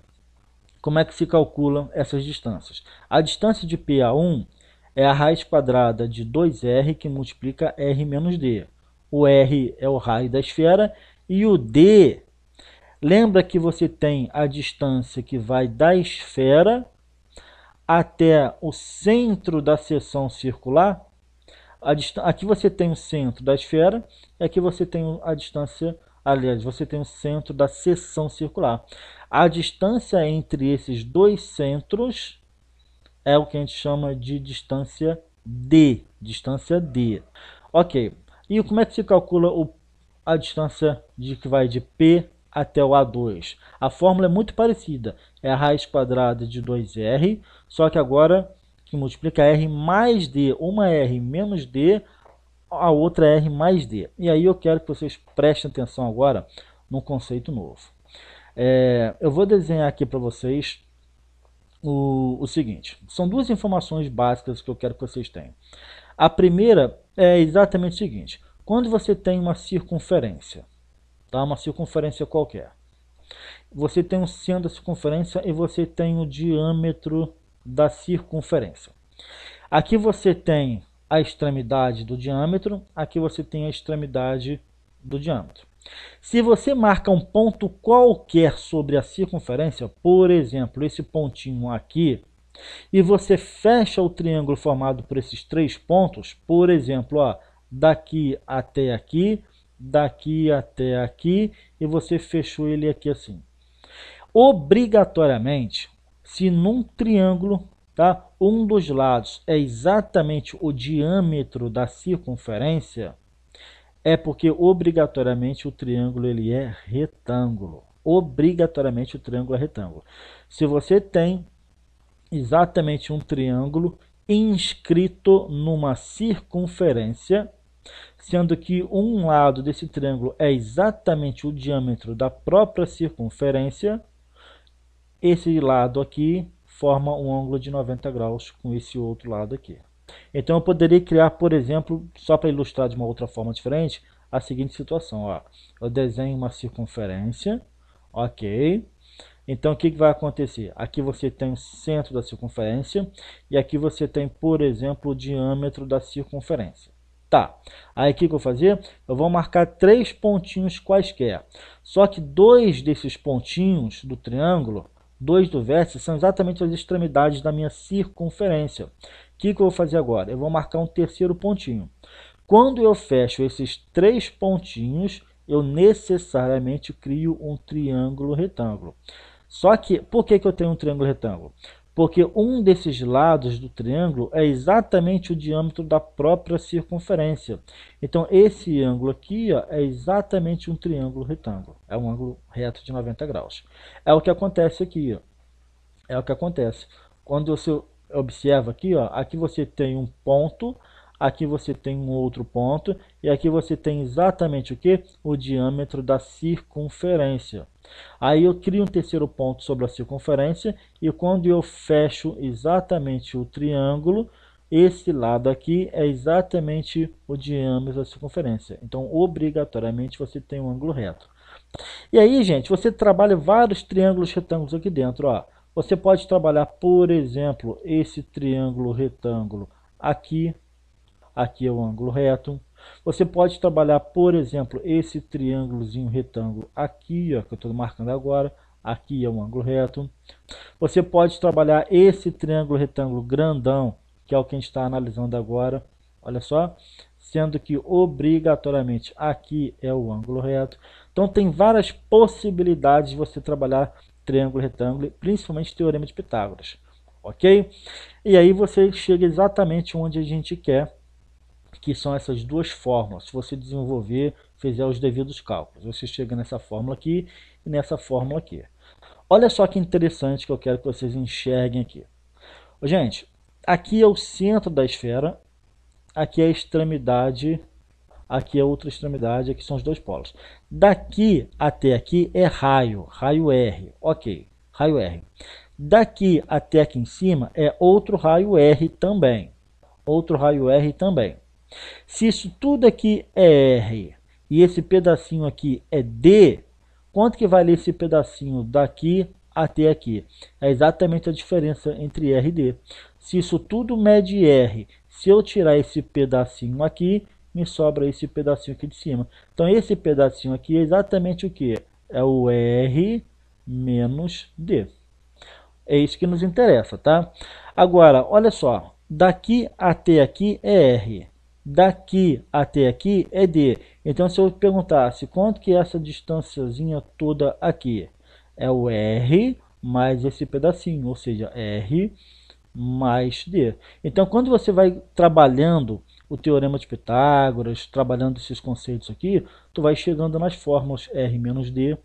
Como é que se calculam essas distâncias? A distância de PA1 é a raiz quadrada de 2r que multiplica r menos d. O r é o raio da esfera e o d, lembra que você tem a distância que vai da esfera até o centro da seção circular. Aqui você tem o centro da esfera e aqui você tem a distância, aliás, você tem o centro da seção circular. A distância entre esses dois centros é o que a gente chama de distância D. Distância D. Ok. E como é que se calcula a distância que vai de P até o A2. A fórmula é muito parecida, é a raiz quadrada de 2R, só que agora que multiplica R mais D, uma R menos D, a outra R mais D. E aí eu quero que vocês prestem atenção agora num conceito novo. Eu vou desenhar aqui para vocês o seguinte, são duas informações básicas que eu quero que vocês tenham. A primeira é exatamente o seguinte, quando você tem uma circunferência, tá? Uma circunferência qualquer, você tem o centro da circunferência e você tem o diâmetro da circunferência. Aqui você tem a extremidade do diâmetro, aqui você tem a extremidade do diâmetro. Se você marca um ponto qualquer sobre a circunferência, por exemplo, esse pontinho aqui, e você fecha o triângulo formado por esses três pontos, por exemplo, ó, daqui até aqui, daqui até aqui, e você fechou ele aqui assim. Obrigatoriamente, se num triângulo, tá, um dos lados é exatamente o diâmetro da circunferência, é porque obrigatoriamente o triângulo ele é retângulo. Obrigatoriamente o triângulo é retângulo. Se você tem exatamente um triângulo inscrito numa circunferência, sendo que um lado desse triângulo é exatamente o diâmetro da própria circunferência, esse lado aqui forma um ângulo de 90 graus com esse outro lado aqui. Então eu poderia criar, por exemplo, só para ilustrar de uma outra forma diferente, a seguinte situação. Ó. Eu desenho uma circunferência, ok. Então o que vai acontecer? Aqui você tem o centro da circunferência e aqui você tem, por exemplo, o diâmetro da circunferência. Tá, aí o que eu vou fazer? Eu vou marcar três pontinhos quaisquer. Só que dois desses pontinhos do triângulo, dois do vértice, são exatamente as extremidades da minha circunferência. O que eu vou fazer agora? Eu vou marcar um terceiro pontinho. Quando eu fecho esses três pontinhos, eu necessariamente crio um triângulo retângulo. Só que, por que eu tenho um triângulo retângulo? Porque um desses lados do triângulo é exatamente o diâmetro da própria circunferência. Então, esse ângulo aqui ó, é exatamente um triângulo retângulo. É um ângulo reto de 90 graus. É o que acontece aqui. Ó. É o que acontece. Quando você observa aqui, ó, aqui você tem um ponto, aqui você tem um outro ponto, e aqui você tem exatamente o que? O diâmetro da circunferência. Aí eu crio um terceiro ponto sobre a circunferência, e quando eu fecho exatamente o triângulo, esse lado aqui é exatamente o diâmetro da circunferência. Então, obrigatoriamente, você tem um ângulo reto. E aí, gente, você trabalha vários triângulos retângulos aqui dentro, ó. Você pode trabalhar, por exemplo, esse triângulo retângulo aqui. Aqui é o ângulo reto. Você pode trabalhar, por exemplo, esse triângulozinho retângulo aqui, ó, que eu estou marcando agora. Aqui é um ângulo reto. Você pode trabalhar esse triângulo retângulo grandão, que é o que a gente está analisando agora. Olha só. Sendo que obrigatoriamente aqui é o ângulo reto. Então tem várias possibilidades de você trabalhar triângulo retângulo, principalmente teorema de Pitágoras. Ok? E aí você chega exatamente onde a gente quer, que são essas duas fórmulas. Se você desenvolver, fizer os devidos cálculos, você chega nessa fórmula aqui e nessa fórmula aqui. Olha só que interessante que eu quero que vocês enxerguem aqui. Gente, aqui é o centro da esfera, aqui é a extremidade, aqui é outra extremidade, aqui são os dois polos. Daqui até aqui é raio, raio R, ok, raio R. Daqui até aqui em cima é outro raio R também, outro raio R também. Se isso tudo aqui é R e esse pedacinho aqui é D, quanto que vale esse pedacinho daqui até aqui? É exatamente a diferença entre R e D. Se isso tudo mede R, se eu tirar esse pedacinho aqui, me sobra esse pedacinho aqui de cima. Então esse pedacinho aqui é exatamente o que? É o R menos D. É isso que nos interessa, tá? Agora, olha só, daqui até aqui é R. Daqui até aqui é D. Então, se eu perguntasse quanto que é essa distânciazinha toda aqui, é o R mais esse pedacinho, ou seja, R mais D. Então, quando você vai trabalhando o teorema de Pitágoras, trabalhando esses conceitos aqui, tu vai chegando nas fórmulas R menos D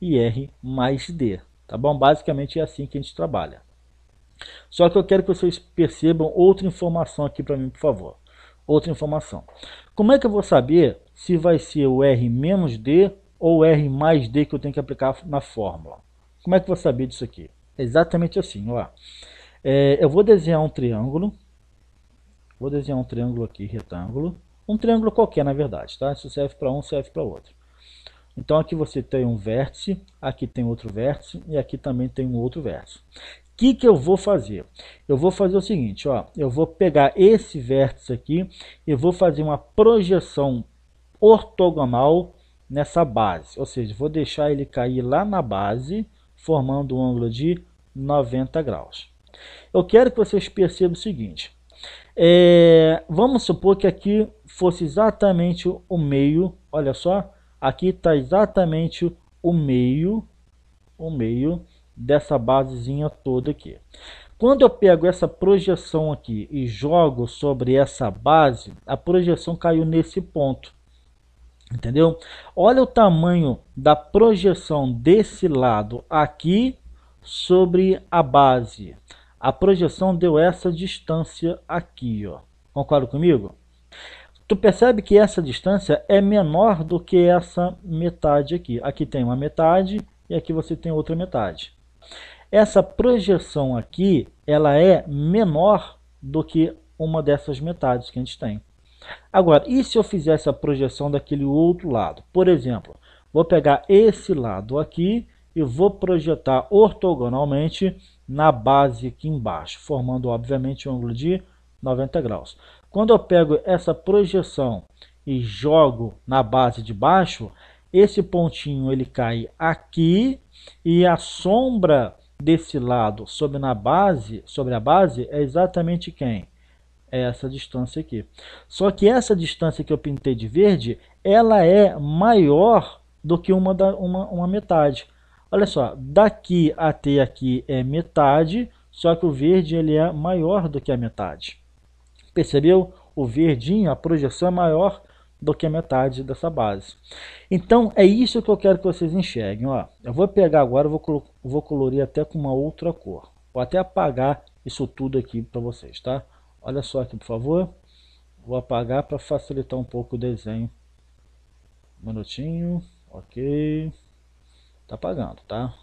e R mais D. Tá bom? Basicamente é assim que a gente trabalha. Só que eu quero que vocês percebam outra informação aqui para mim, por favor. Outra informação. Como é que eu vou saber se vai ser o R menos D ou o R mais D que eu tenho que aplicar na fórmula? Como é que eu vou saber disso aqui? É exatamente assim, ó. Eu vou desenhar um triângulo. Vou desenhar um triângulo aqui, retângulo. Um triângulo qualquer, na verdade, tá? Isso serve para um, serve para outro. Então aqui você tem um vértice, aqui tem outro vértice e aqui também tem um outro vértice. O que eu vou fazer? Eu vou fazer o seguinte, ó, eu vou pegar esse vértice aqui e vou fazer uma projeção ortogonal nessa base, ou seja, vou deixar ele cair lá na base, formando um ângulo de 90 graus. Eu quero que vocês percebam o seguinte, vamos supor que aqui fosse exatamente o meio, olha só, aqui está exatamente o meio dessa basezinha toda aqui. Quando eu pego essa projeção aqui e jogo sobre essa base, a projeção caiu nesse ponto. Entendeu? Olha o tamanho da projeção desse lado aqui sobre a base. A projeção deu essa distância aqui, ó. Concorda comigo? Tu percebe que essa distância é menor do que essa metade aqui. Aqui tem uma metade e aqui você tem outra metade. Essa projeção aqui, ela é menor do que uma dessas metades que a gente tem. Agora, e se eu fizesse a projeção daquele outro lado? Por exemplo, vou pegar esse lado aqui e vou projetar ortogonalmente na base aqui embaixo, formando, obviamente, um ângulo de 90 graus. Quando eu pego essa projeção e jogo na base de baixo, esse pontinho ele cai aqui e a sombra desse lado sobre a base é exatamente quem? É essa distância aqui. Só que essa distância que eu pintei de verde, ela é maior do que uma metade. Olha só, daqui até aqui é metade, só que o verde ele é maior do que a metade. Percebeu? O verdinho, a projeção é maior do que a metade dessa base. Então, é isso que eu quero que vocês enxerguem. Ó. Eu vou pegar agora, vou colorir até com uma outra cor. Vou até apagar isso tudo aqui para vocês, tá? Olha só aqui, por favor. Vou apagar para facilitar um pouco o desenho. Um minutinho. Ok. Tá apagando, tá?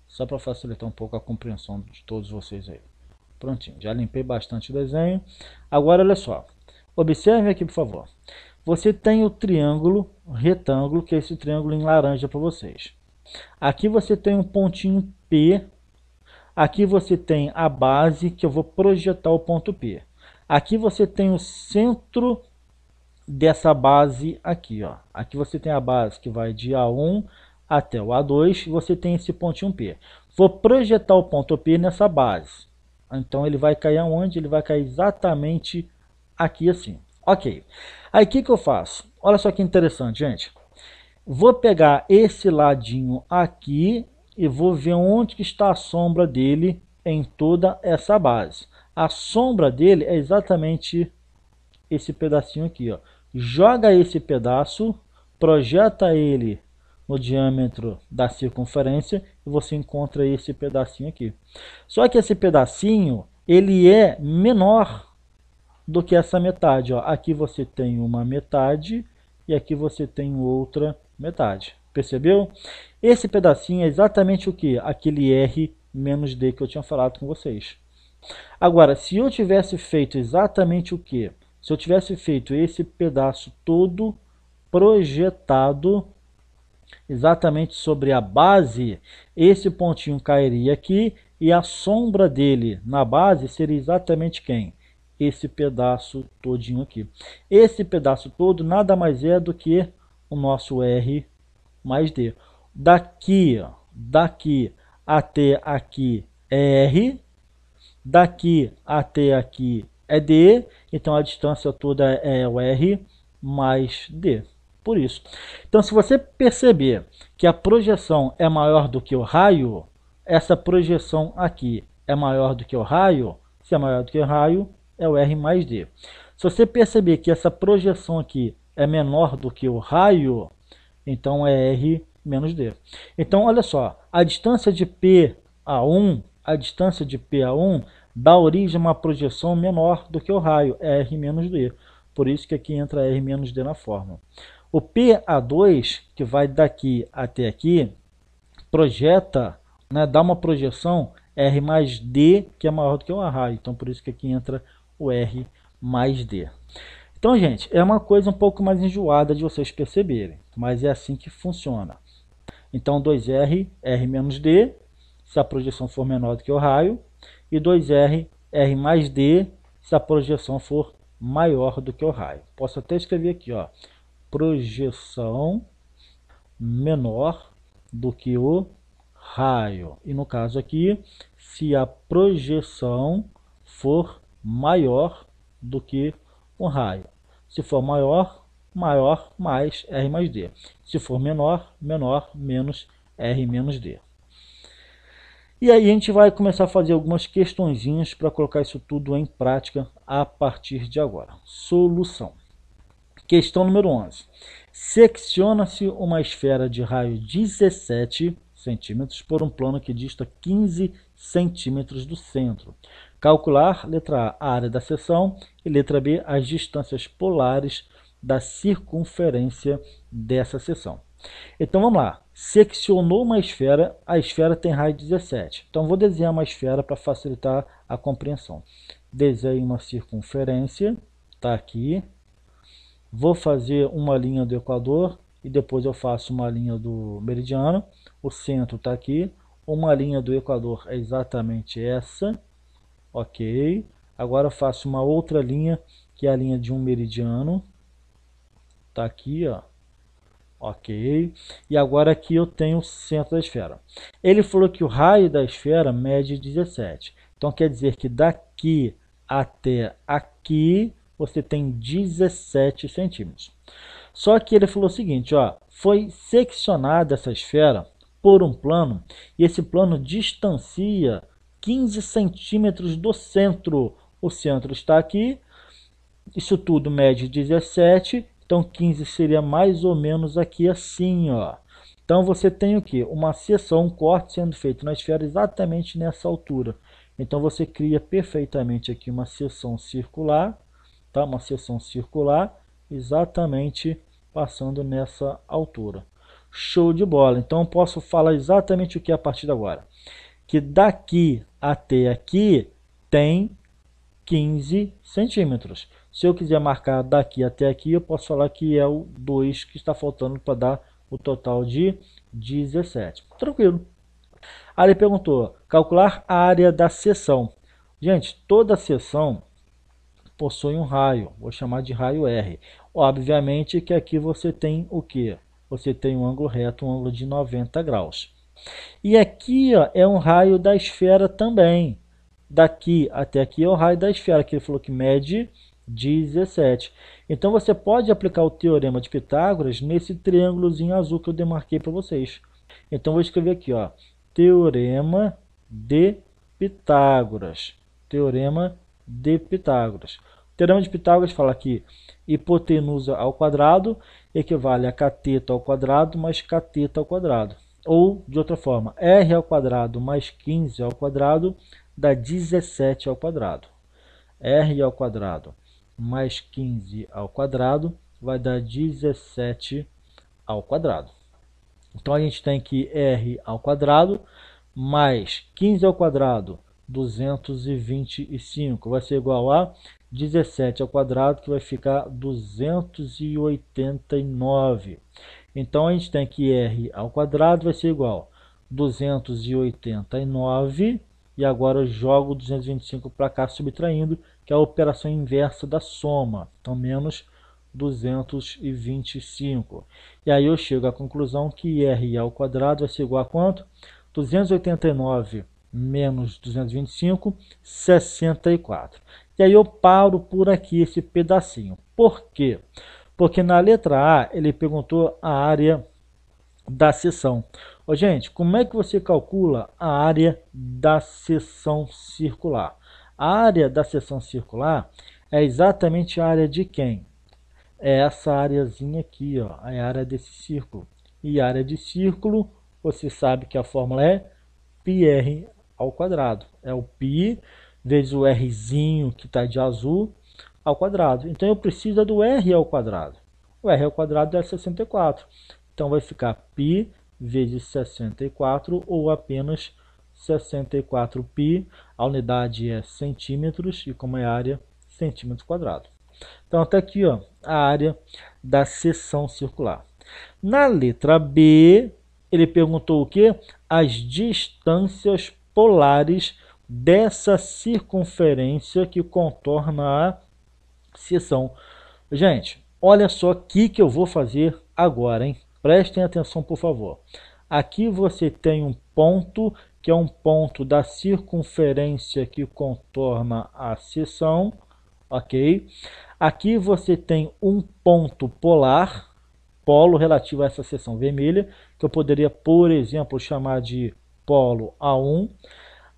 Só para facilitar um pouco a compreensão de todos vocês aí. Prontinho, já limpei bastante o desenho. Agora, olha só. Observe aqui, por favor. Você tem o triângulo retângulo, que é esse triângulo em laranja para vocês. Aqui você tem um pontinho P. Aqui você tem a base, que eu vou projetar o ponto P. Aqui você tem o centro dessa base aqui, ó. Aqui você tem a base que vai de A1 até o A2, e você tem esse pontinho P. Vou projetar o ponto P nessa base. Então ele vai cair aonde? Ele vai cair exatamente aqui assim. Ok. Aí o que eu faço? Olha só que interessante, gente. Vou pegar esse ladinho aqui e vou ver onde que está a sombra dele em toda essa base. A sombra dele é exatamente esse pedacinho aqui, ó. Joga esse pedaço, projeta ele no diâmetro da circunferência e você encontra esse pedacinho aqui. Só que esse pedacinho, ele é menor do que essa metade, ó. Aqui você tem uma metade e aqui você tem outra metade. Percebeu? Esse pedacinho é exatamente o que? Aquele R menos D que eu tinha falado com vocês. Agora, se eu tivesse feito exatamente o que? Se eu tivesse feito esse pedaço todo projetado exatamente sobre a base, esse pontinho cairia aqui e a sombra dele na base seria exatamente quem? Esse pedaço todinho aqui. Esse pedaço todo nada mais é do que o nosso R mais D. Daqui até aqui é R, daqui até aqui é D, então a distância toda é o R mais D. Por isso. Então, se você perceber que a projeção é maior do que o raio, essa projeção aqui é maior do que o raio, se é maior do que o raio, é o R mais D. Se você perceber que essa projeção aqui é menor do que o raio, então é R menos D. Então, olha só, a distância de P a 1, dá origem a uma projeção menor do que o raio, R menos D. Por isso que aqui entra R menos D na fórmula. O PA2, que vai daqui até aqui, projeta, né, dá uma projeção R mais D, que é maior do que o raio. Então, por isso que aqui entra o R mais D. Então, gente, é uma coisa um pouco mais enjoada de vocês perceberem, mas é assim que funciona. Então, 2R, R menos D, se a projeção for menor do que o raio, e 2R, R mais D, se a projeção for maior do que o raio. Posso até escrever aqui, ó, projeção menor do que o raio. E no caso aqui, se a projeção for maior do que o raio. Se for maior, maior mais R mais D. Se for menor, menor menos R menos D. E aí a gente vai começar a fazer algumas questõezinhas para colocar isso tudo em prática a partir de agora. Solução. Questão número 11. Secciona-se uma esfera de raio 17 centímetros por um plano que dista 15 centímetros do centro. Calcular, letra A, a área da seção e letra B, as distâncias polares da circunferência dessa seção. Então vamos lá. Seccionou uma esfera, a esfera tem raio 17. Então vou desenhar uma esfera para facilitar a compreensão. Desenho uma circunferência, está aqui. Vou fazer uma linha do equador e depois eu faço uma linha do meridiano. O centro está aqui. Uma linha do equador é exatamente essa. Ok. Agora eu faço uma outra linha, que é a linha de um meridiano. Está aqui, ó. Ok. E agora aqui eu tenho o centro da esfera. Ele falou que o raio da esfera mede 17. Então quer dizer que daqui até aqui você tem 17 centímetros. Só que ele falou o seguinte, ó, foi seccionada essa esfera por um plano e esse plano distancia 15 centímetros do centro. O centro está aqui, isso tudo mede 17, então 15 seria mais ou menos aqui assim, ó. Então você tem o que? Uma seção, um corte sendo feito na esfera exatamente nessa altura. Então você cria perfeitamente aqui uma seção circular, tá? Uma seção circular exatamente passando nessa altura. Show de bola! Então eu posso falar exatamente o que é a partir de agora. Que daqui até aqui tem 15 centímetros. Se eu quiser marcar daqui até aqui, eu posso falar que é o 2 que está faltando para dar o total de 17. Tranquilo. Aí ele perguntou, calcular a área da seção. Gente, toda seção possui um raio, vou chamar de raio R. Obviamente que aqui você tem o que? Você tem um ângulo reto, um ângulo de 90 graus. E aqui, ó, é um raio da esfera também. Daqui até aqui é o raio da esfera, que ele falou que mede 17. Então você pode aplicar o teorema de Pitágoras nesse triângulozinho azul que eu demarquei para vocês. Então vou escrever aqui, ó, teorema de Pitágoras. Teorema de Pitágoras. O teorema de Pitágoras fala que hipotenusa ao quadrado equivale a cateto ao quadrado mais cateto ao quadrado. Ou, de outra forma, r ao quadrado mais 15 ao quadrado dá 17 ao quadrado. R ao quadrado mais 15 ao quadrado vai dar 17 ao quadrado. Então a gente tem que r ao quadrado mais 15 ao quadrado, 225, vai ser igual a 17 ao quadrado, que vai ficar 289. Então a gente tem que r ao quadrado vai ser igual a 289, e agora eu jogo 225 para cá, subtraindo, que é a operação inversa da soma. Então menos 225. E aí eu chego à conclusão que r ao quadrado vai ser igual a quanto? 289 menos 225, 64. E aí eu paro por aqui esse pedacinho. Por quê? Porque na letra A ele perguntou a área da seção. Ô, gente, como é que você calcula a área da seção circular? A área da seção circular é exatamente a área de quem? É essa areazinha aqui, ó, é a área desse círculo. E área de círculo, você sabe que a fórmula é πr ao quadrado. É o π vezes o rzinho que está de azul ao quadrado. Então eu preciso do r ao quadrado. O r ao quadrado é 64. Então vai ficar π vezes 64 ou apenas 64π. A unidade é centímetros e como é área, centímetro quadrado. Então está aqui ó, a área da seção circular. Na letra B, ele perguntou o quê? As distâncias polares dessa circunferência que contorna a seção. Gente, olha só o que eu vou fazer agora, hein? Prestem atenção, por favor. Aqui você tem um ponto, que é um ponto da circunferência que contorna a seção, ok? Aqui você tem um ponto polar, polo relativo a essa seção vermelha, que eu poderia, por exemplo, chamar de polo A1.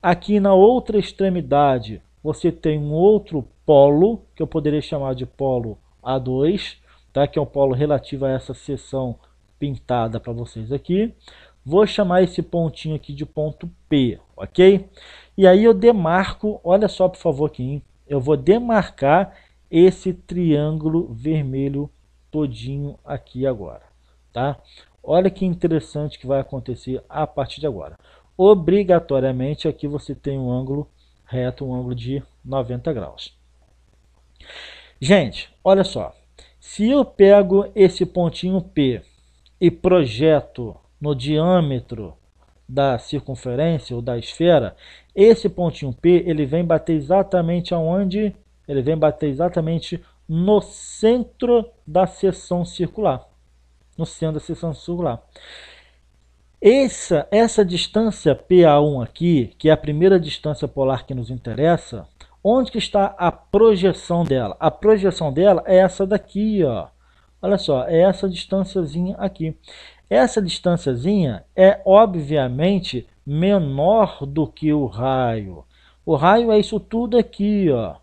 Aqui na outra extremidade, você tem um outro polo, que eu poderia chamar de polo A2, tá? Que é um polo relativo a essa seção pintada para vocês aqui. Vou chamar esse pontinho aqui de ponto P, ok? E aí eu demarco, olha só por favor aqui, hein? Eu vou demarcar esse triângulo vermelho todinho aqui agora, tá? Olha que interessante que vai acontecer a partir de agora. Obrigatoriamente aqui você tem um ângulo reto, um ângulo de 90 graus. Gente, olha só. Se eu pego esse pontinho P e projeto no diâmetro da circunferência ou da esfera, esse pontinho P ele vem bater exatamente aonde? Ele vem bater exatamente no centro da seção circular. No centro da seção circular. Essa distância PA1 aqui, que é a primeira distância polar que nos interessa, onde que está a projeção dela? A projeção dela é essa daqui, ó. Olha só, é essa distânciazinha aqui. Essa distânciazinha é, obviamente, menor do que o raio. O raio é isso tudo aqui, ó.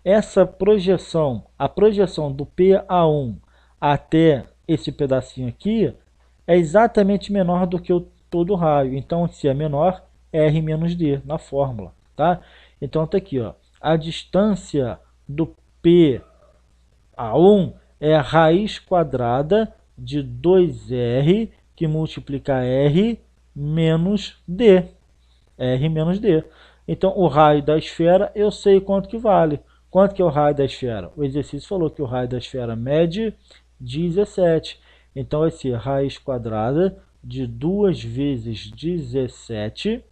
Essa projeção, a projeção do PA1 até esse pedacinho aqui, é exatamente menor do que todo o raio. Então, se é menor, R menos D na fórmula, tá? Então, tá aqui, ó. A distância do PA1 é a raiz quadrada de 2R que multiplica R menos D. R menos D. Então, o raio da esfera, eu sei quanto que vale. Quanto que é o raio da esfera? O exercício falou que o raio da esfera mede 17. Então, vai ser raiz quadrada de 2 vezes 17,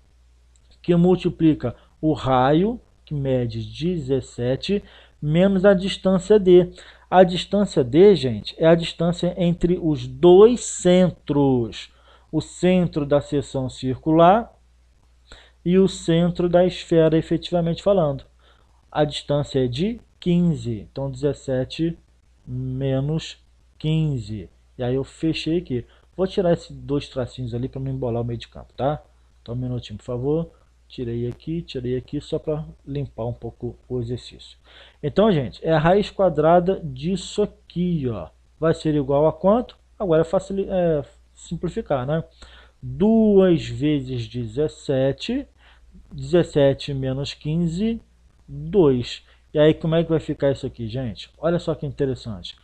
que multiplica o raio, que mede 17, menos a distância D. A distância D, gente, é a distância entre os dois centros. O centro da seção circular e o centro da esfera, efetivamente falando. A distância é de 15. Então, 17 menos 15. E aí eu fechei aqui. Vou tirar esses dois tracinhos ali para não embolar o meio de campo, tá? Então, um minutinho, por favor. Tirei aqui, só para limpar um pouco o exercício. Então, gente, é a raiz quadrada disso aqui, ó. Vai ser igual a quanto? Agora é simplificar, né? 2 vezes 17, 17 menos 15, 2. E aí, como é que vai ficar isso aqui, gente? Olha só que interessante.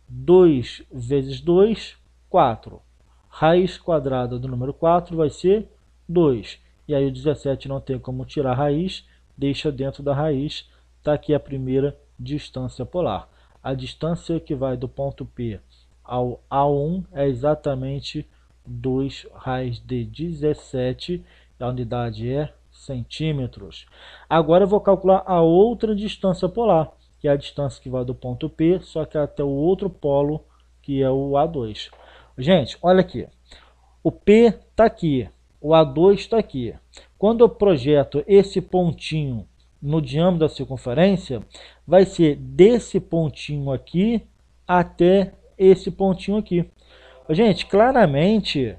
2 vezes 2, 4. Raiz quadrada do número 4 vai ser 2. E aí o 17 não tem como tirar a raiz, deixa dentro da raiz. Está aqui a primeira distância polar. A distância que vai do ponto P ao A1 é exatamente 2 raiz de 17. A unidade é centímetros. Agora eu vou calcular a outra distância polar, que é a distância que vai do ponto P, só que até o outro polo, que é o A2. Gente, olha aqui. O P está aqui, o A2 está aqui. Quando eu projeto esse pontinho no diâmetro da circunferência, vai ser desse pontinho aqui até esse pontinho aqui. Gente, claramente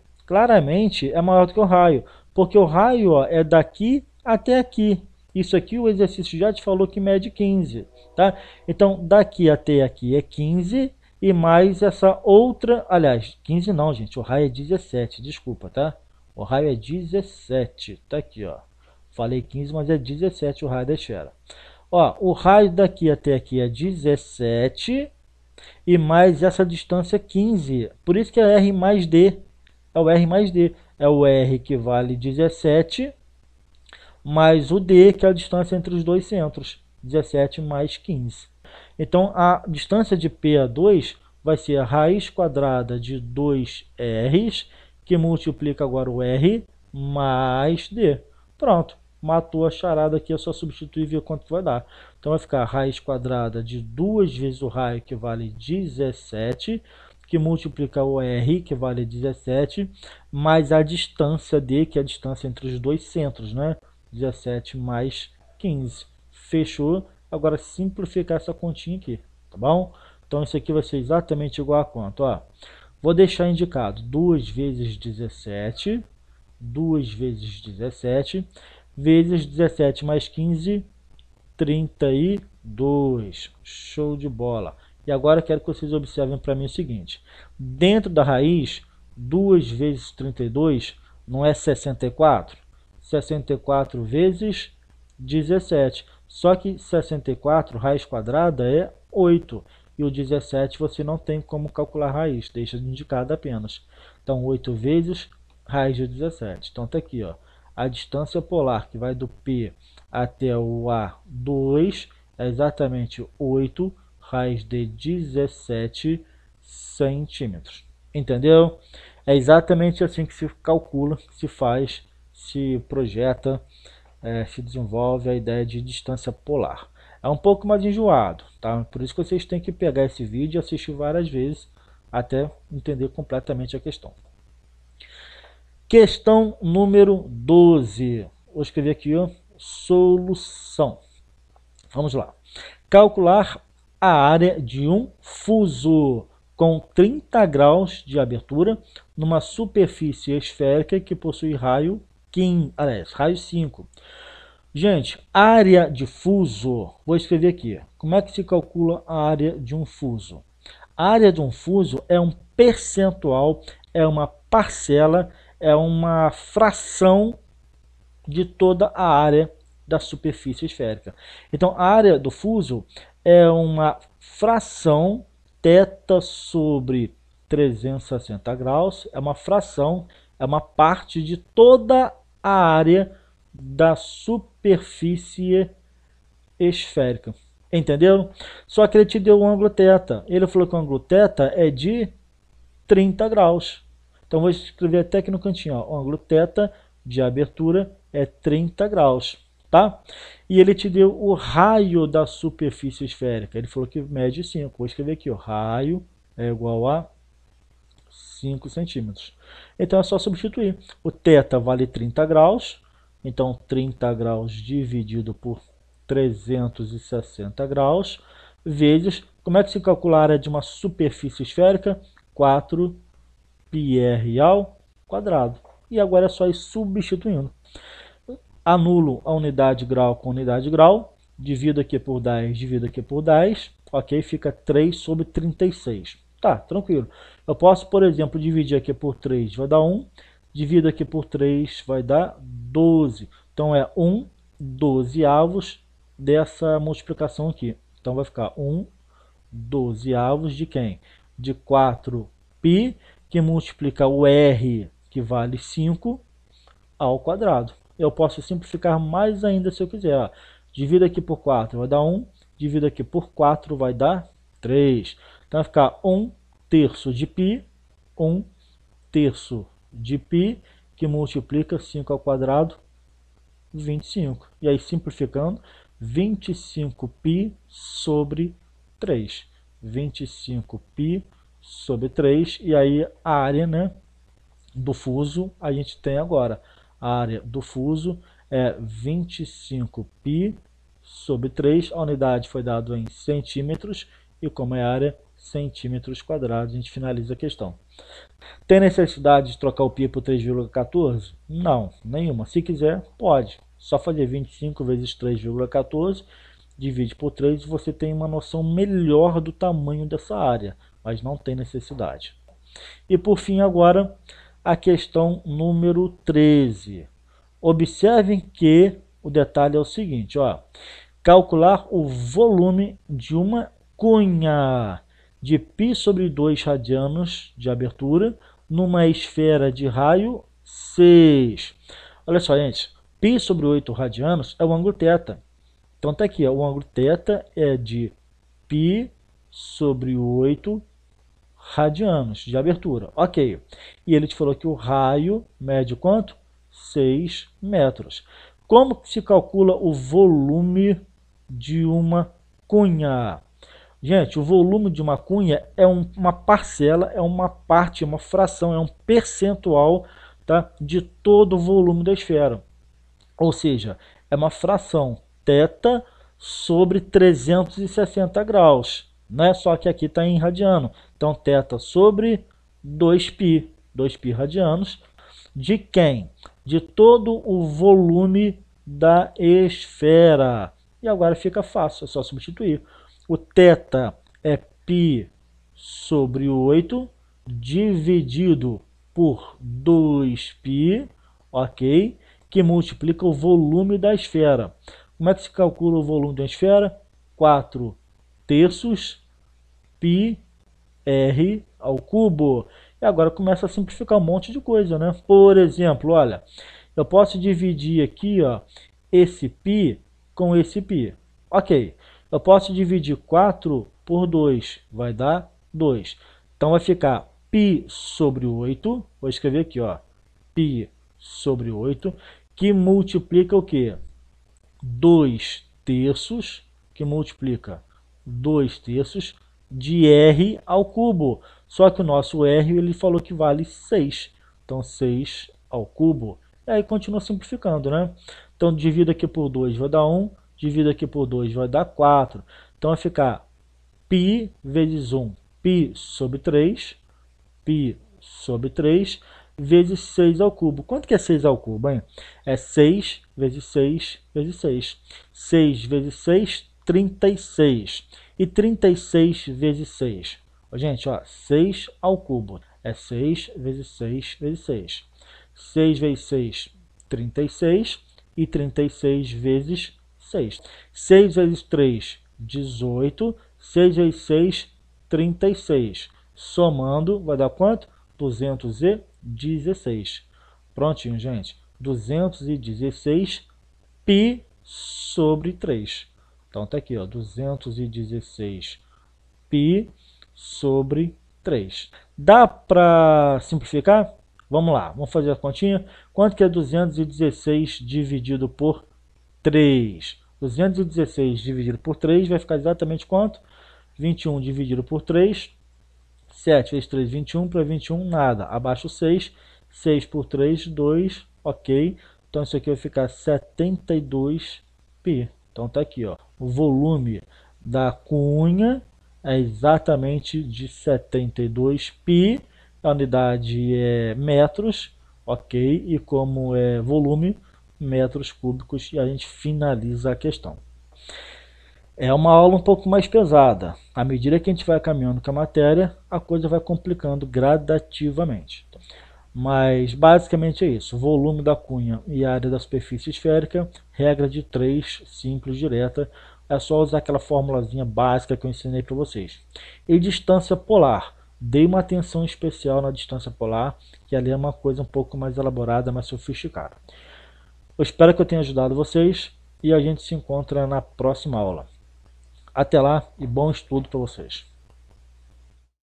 é maior do que o raio, porque o raio, ó, é daqui até aqui. Isso aqui o exercício já te falou que mede 15, tá? Então, daqui até aqui é 15, e mais essa outra, aliás, 15 não, gente, o raio é 17, desculpa, tá? O raio é 17, tá aqui, ó. Falei 15, mas é 17 o raio da esfera. Ó, o raio daqui até aqui é 17 e mais essa distância 15. Por isso que é R mais D. É o R mais D. É o R que vale 17 mais o D, que é a distância entre os dois centros. 17 mais 15. Então, a distância de P a 2 vai ser a raiz quadrada de 2R's, que multiplica agora o R mais D. Pronto, matou a charada aqui, é só substituir e ver quanto vai dar. Então, vai ficar a raiz quadrada de 2 vezes o raio, que vale 17, que multiplica o R, que vale 17, mais a distância D, que é a distância entre os dois centros, né? 17 mais 15. Fechou? Agora simplificar essa continha aqui, tá bom? Então isso aqui vai ser exatamente igual a quanto? Ó, vou deixar indicado 2 vezes 17, 2 vezes 17, vezes 17 mais 15, 32. Show de bola. E agora quero que vocês observem para mim o seguinte. Dentro da raiz, 2 vezes 32 não é 64? 64 vezes 17. Só que 64, raiz quadrada, é 8. E o 17 você não tem como calcular raiz, deixa indicado apenas. Então, 8 vezes raiz de 17. Então, está aqui, ó. A distância polar, que vai do P até o A2, é exatamente 8 raiz de 17 centímetros. Entendeu? É exatamente assim que se calcula, se faz, se projeta, se desenvolve a ideia de distância polar. É um pouco mais enjoado, tá? Por isso que vocês têm que pegar esse vídeo e assistir várias vezes até entender completamente a questão. Questão número 12. Vou escrever aqui, ó, solução. Vamos lá. Calcular a área de um fuso com 30 graus de abertura numa superfície esférica que possui raio 15, aliás, raio 5. Gente, área de fuso, vou escrever aqui. Como é que se calcula a área de um fuso? A área de um fuso é um percentual, é uma parcela, é uma fração de toda a área da superfície esférica. Então, a área do fuso é uma fração θ sobre 360 graus, é uma fração, é uma parte de toda a área da superfície esférica. Entendeu? Só que ele te deu o ângulo θ. Ele falou que o ângulo θ é de 30 graus. Então, vou escrever até aqui no cantinho. Ó, o ângulo θ de abertura é 30 graus. Tá? E ele te deu o raio da superfície esférica. Ele falou que mede 5. Vou escrever aqui. Ó, raio é igual a 5 centímetros. Então, é só substituir. O θ vale 30 graus. Então, 30 graus dividido por 360 graus, vezes, como é que se calcula a área de uma superfície esférica? 4πr ao quadrado. E agora é só ir substituindo. Anulo a unidade grau com unidade grau, divido aqui por 10, divido aqui por 10, ok? Fica 3 sobre 36. Tá, tranquilo. Eu posso, por exemplo, dividir aqui por 3, vai dar 1. Divido aqui por 3, vai dar 12. Então, é 1 dozeavos dessa multiplicação aqui. Então, vai ficar 1 dozeavos de quem? De 4π, que multiplica o R, que vale 5, ao quadrado. Eu posso simplificar mais ainda se eu quiser. Ó. Divido aqui por 4, vai dar 1. Divido aqui por 4, vai dar 3. Então, vai ficar 1 terço de π, 1 terço de π, que multiplica 5 ao quadrado, 25. E aí, simplificando, 25π sobre 3. 25π sobre 3. E aí, a área, né, do fuso, a gente tem agora. A área do fuso é 25π sobre 3. A unidade foi dada em centímetros. E como é a área, centímetros quadrados, a gente finaliza a questão. Tem necessidade de trocar o π por 3,14? Não, nenhuma. Se quiser, pode. Só fazer 25 vezes 3,14, divide por 3 e você tem uma noção melhor do tamanho dessa área. mas não tem necessidade. E por fim agora, a questão número 13. Observem que o detalhe é o seguinte, ó. Calcular o volume de uma cunha de π sobre 2 radianos de abertura numa esfera de raio 6. Olha só, gente, π sobre 8 radianos é o ângulo θ. Então tá aqui, ó, o ângulo θ é de π sobre 8 radianos de abertura. Ok. E ele te falou que o raio mede quanto? 6 metros. Como se calcula o volume de uma cunha? Gente, o volume de uma cunha é uma parcela, é uma parte, uma fração, é um percentual, tá, de todo o volume da esfera. Ou seja, é uma fração θ sobre 360 graus. Né? Só que aqui está em radiano. Então, θ sobre 2π, 2π radianos, de quem? De todo o volume da esfera. E agora fica fácil, é só substituir. O θ é π sobre 8 dividido por 2π, ok? Que multiplica o volume da esfera. Como é que se calcula o volume da esfera? 4 terços πr ao cubo. E agora começa a simplificar um monte de coisa, né? Por exemplo, olha, eu posso dividir aqui, ó, esse π com esse π. Ok. Eu posso dividir 4 por 2, vai dar 2. Então vai ficar π sobre 8, vou escrever aqui, ó, π sobre 8, que multiplica o quê? 2 terços, que multiplica 2 terços de r ao cubo. Só que o nosso r, ele falou que vale 6. Então, 6 ao cubo. E aí continua simplificando, né? Então, divido aqui por 2 vai dar 1. Divido aqui por 2 vai dar 4. Então, vai ficar π vezes 1, π sobre 3. π sobre 3 vezes 6 ao cubo. Quanto que é 6 ao cubo, hein? É 6 vezes 6 vezes 6. 6 vezes 6, 36. E 36 vezes 6. Gente, ó, 6 ao cubo. É 6 vezes 6 vezes 6. 6 vezes 6, 36. E 36 vezes 6. 6 vezes 3, 18. 6 vezes 6, 36. Somando, vai dar quanto? 216. Prontinho, gente. 216 π sobre 3. Então tá aqui, ó, 216 π sobre 3. Dá para simplificar? Vamos lá, vamos fazer a continha. Quanto que é 216 dividido por 3? 216 dividido por 3 vai ficar exatamente quanto? 21 dividido por 3. 7 vezes 3, 21. Para 21, nada. Abaixo 6. 6 por 3, 2. Ok. Então isso aqui vai ficar 72 π. Então tá aqui, ó. O volume da cunha é exatamente de 72 π. A unidade é metros, ok? E como é volume, metros cúbicos. E a gente finaliza a questão. É uma aula um pouco mais pesada. À medida que a gente vai caminhando com a matéria, a coisa vai complicando gradativamente. Mas basicamente é isso. Volume da cunha e área da superfície esférica. Regra de 3, simples, direta. É só usar aquela formulazinha básica que eu ensinei para vocês. E distância polar. Dei uma atenção especial na distância polar, que ali é uma coisa um pouco mais elaborada, mais sofisticada. Eu espero que eu tenha ajudado vocês e a gente se encontra na próxima aula. Até lá e bom estudo para vocês.